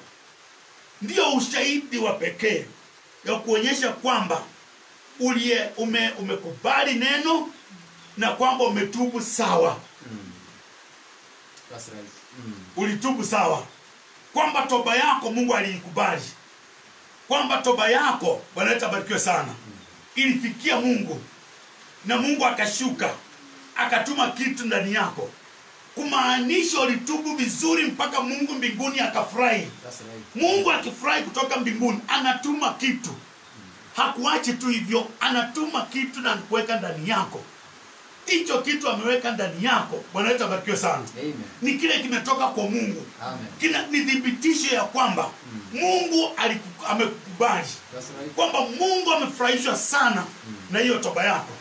ndio ushahidi wa pekee ya kuonyesha kwamba umekubali neno na kwamba umetubu sawa. That's right. Ulitubu sawa, kwamba toba yako Mungu aliikubali, kwamba toba yako, Bwana wetu abarikiwe sana, ilifikia Mungu na Mungu akashuka akatuma kitu ndani yako, kumaanisha ulitubu vizuri mpaka Mungu mbinguni akafurahi. That's right. Mungu akifurahi kutoka mbinguni anatuma kitu, hakuachi tu hivyo, anatuma kitu na kuweka ndani yako. Hicho kitu ameweka ndani yako, Bwana wetu abarikiwe sana. Amen. Ni kile kimetoka kwa Mungu. Amen. Ni thibitisho ya kwamba Mungu amekubali, That's right. kwamba Mungu amefurahishwa sana na hiyo toba yako.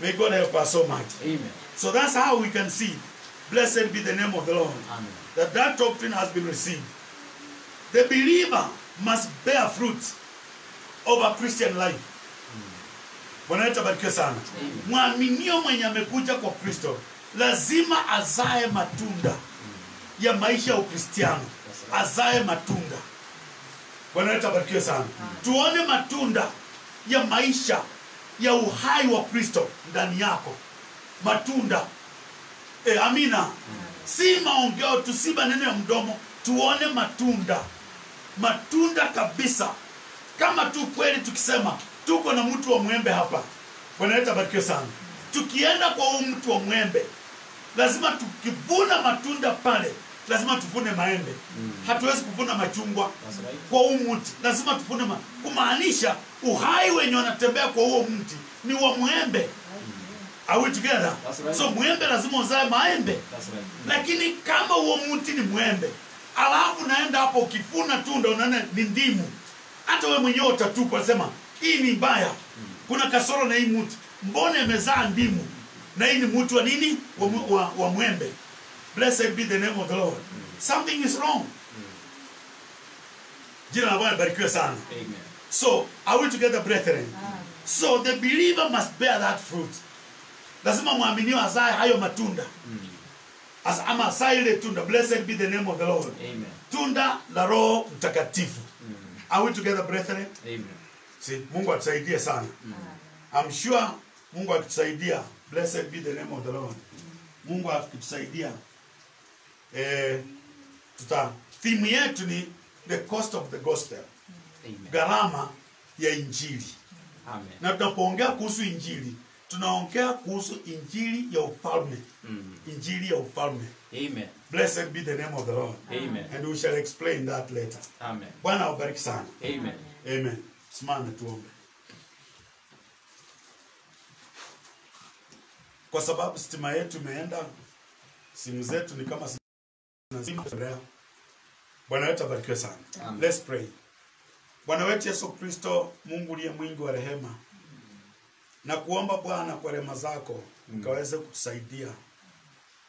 May God help us so much. Amen. So that's how we can see, blessed be the name of the Lord, Amen. that doctrine has been received. The believer must bear fruit of a Christian life. Bwana wetu abarikiwe sana. Mwaminio mwenye amekuja kwa Kristo lazima azae matunda ya maisha ya Ukristiano, azae matunda. Bwana wetu abarikiwe sana. Tuone matunda ya maisha ya uhai wa Kristo ndani yako. Matunda. Amina. Si maongeo tu, si maneno ya mdomo, tuone matunda. Matunda kabisa. Kama tu kweli tukisema tuko na mtu wa mwembe hapa, Bwana wetu abarikiwe sana, tukienda kwa huyu mtu wa mwembe, lazima tukivuna matunda pale, lazima tuvune maembe. Hatuwezi kuvuna machungwa. Kwa huyu mti lazima tuvune kumaanisha uhai wenye wanatembea kwa huo mti ni wa mwembe. Are we together? Right. So mwembe lazima uzae maembe. That's right. Lakini kama huo mti ni mwembe, alafu naenda hapo ukifuna tunda unaona ni ndimu, hata wewe mwenyewe utatupa, unasema hii ni mbaya, kuna kasoro na hii mti, mbona imezaa ndimu na hii ni mti wa nini? Wa mwembe. Blessed be the name of the Lord. Something is wrong. Jina la Bwana libarikiwe sana. Amen. So are we together, brethren? So the believer must bear that fruit. Lazima muaminiwa azae hayo matunda. Ama azae ile tunda. Blessed be the name of the Lord. Amen. Tunda la Roho Mtakatifu. Are we together, brethren? Amen. See, Mungu atusaidie sana. I'm sure Mungu akitusaidia. Blessed be the name of the Lord. Mungu akitusaidia. Theme yetu ni the cost of the gospel. Amen. Gharama ya injili. Amen. Na tunapoongea kuhusu injili, tunaongea kuhusu injili ya ufalme. Injili ya ufalme. Amen. Blessed be the name of the Lord. Amen. And we shall explain that later. Amen. Bwana awabariki sana. Amen. Amen. Simame tuombe. Kwa sababu stima yetu imeenda, simu zetu ni kama zinazima. Bwana wetu abarikiwe sana. Amen. Let's pray. Bwana wetu Yesu Kristo, Mungu uliye mwingi wa rehema, na kuomba Bwana kwa rehema zako ukaweze kutusaidia.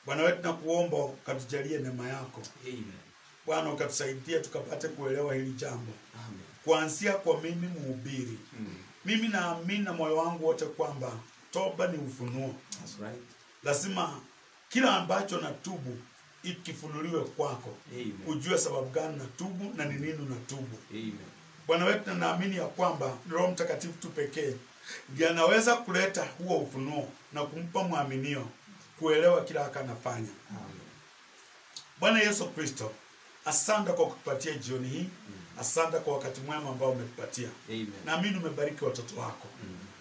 Bwana wetu nakuomba ukatujalie neema yako. Amen. Bwana ukatusaidia tukapate kuelewa hili jambo. Amen. Kuanzia kwa mimi mhubiri. Mimi naamini na moyo wangu wote kwamba toba ni ufunuo. That's right. Lazima kila ambacho natubu ikifunuliwe kwako. Amen. Ujue sababu gani natubu na ni nini unatubu. Amen. Bwana wetu naamini ya kwamba Roho Mtakatifu tu pekee ndiye anaweza kuleta huo ufunuo na kumpa mwaminio kuelewa kila akanafanya. Amen. Bwana Yesu Kristo, asante kwa kutupatia jioni hii. Asante kwa wakati mwema ambao umetupatia. Amen. Naamini umebariki watoto wako.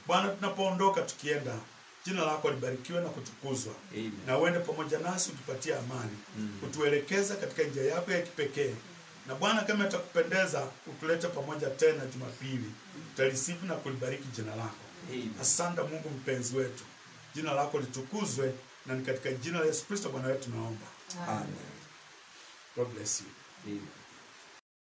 Bwana, tunapoondoka tukienda, jina lako libarikiwe na kutukuzwa. Amen. Na uende pamoja nasi utupatie amani. Utuelekeza katika njia yako ya kipekee. Na Bwana, kama itakupendeza utulete pamoja tena Jumapili, tutalisifu na kulibariki jina lako. Amen. Asante Mungu mpenzi wetu. Jina lako litukuzwe, na ni katika jina la Yesu Kristo Bwana wetu naomba. Amen. God bless you. Amen.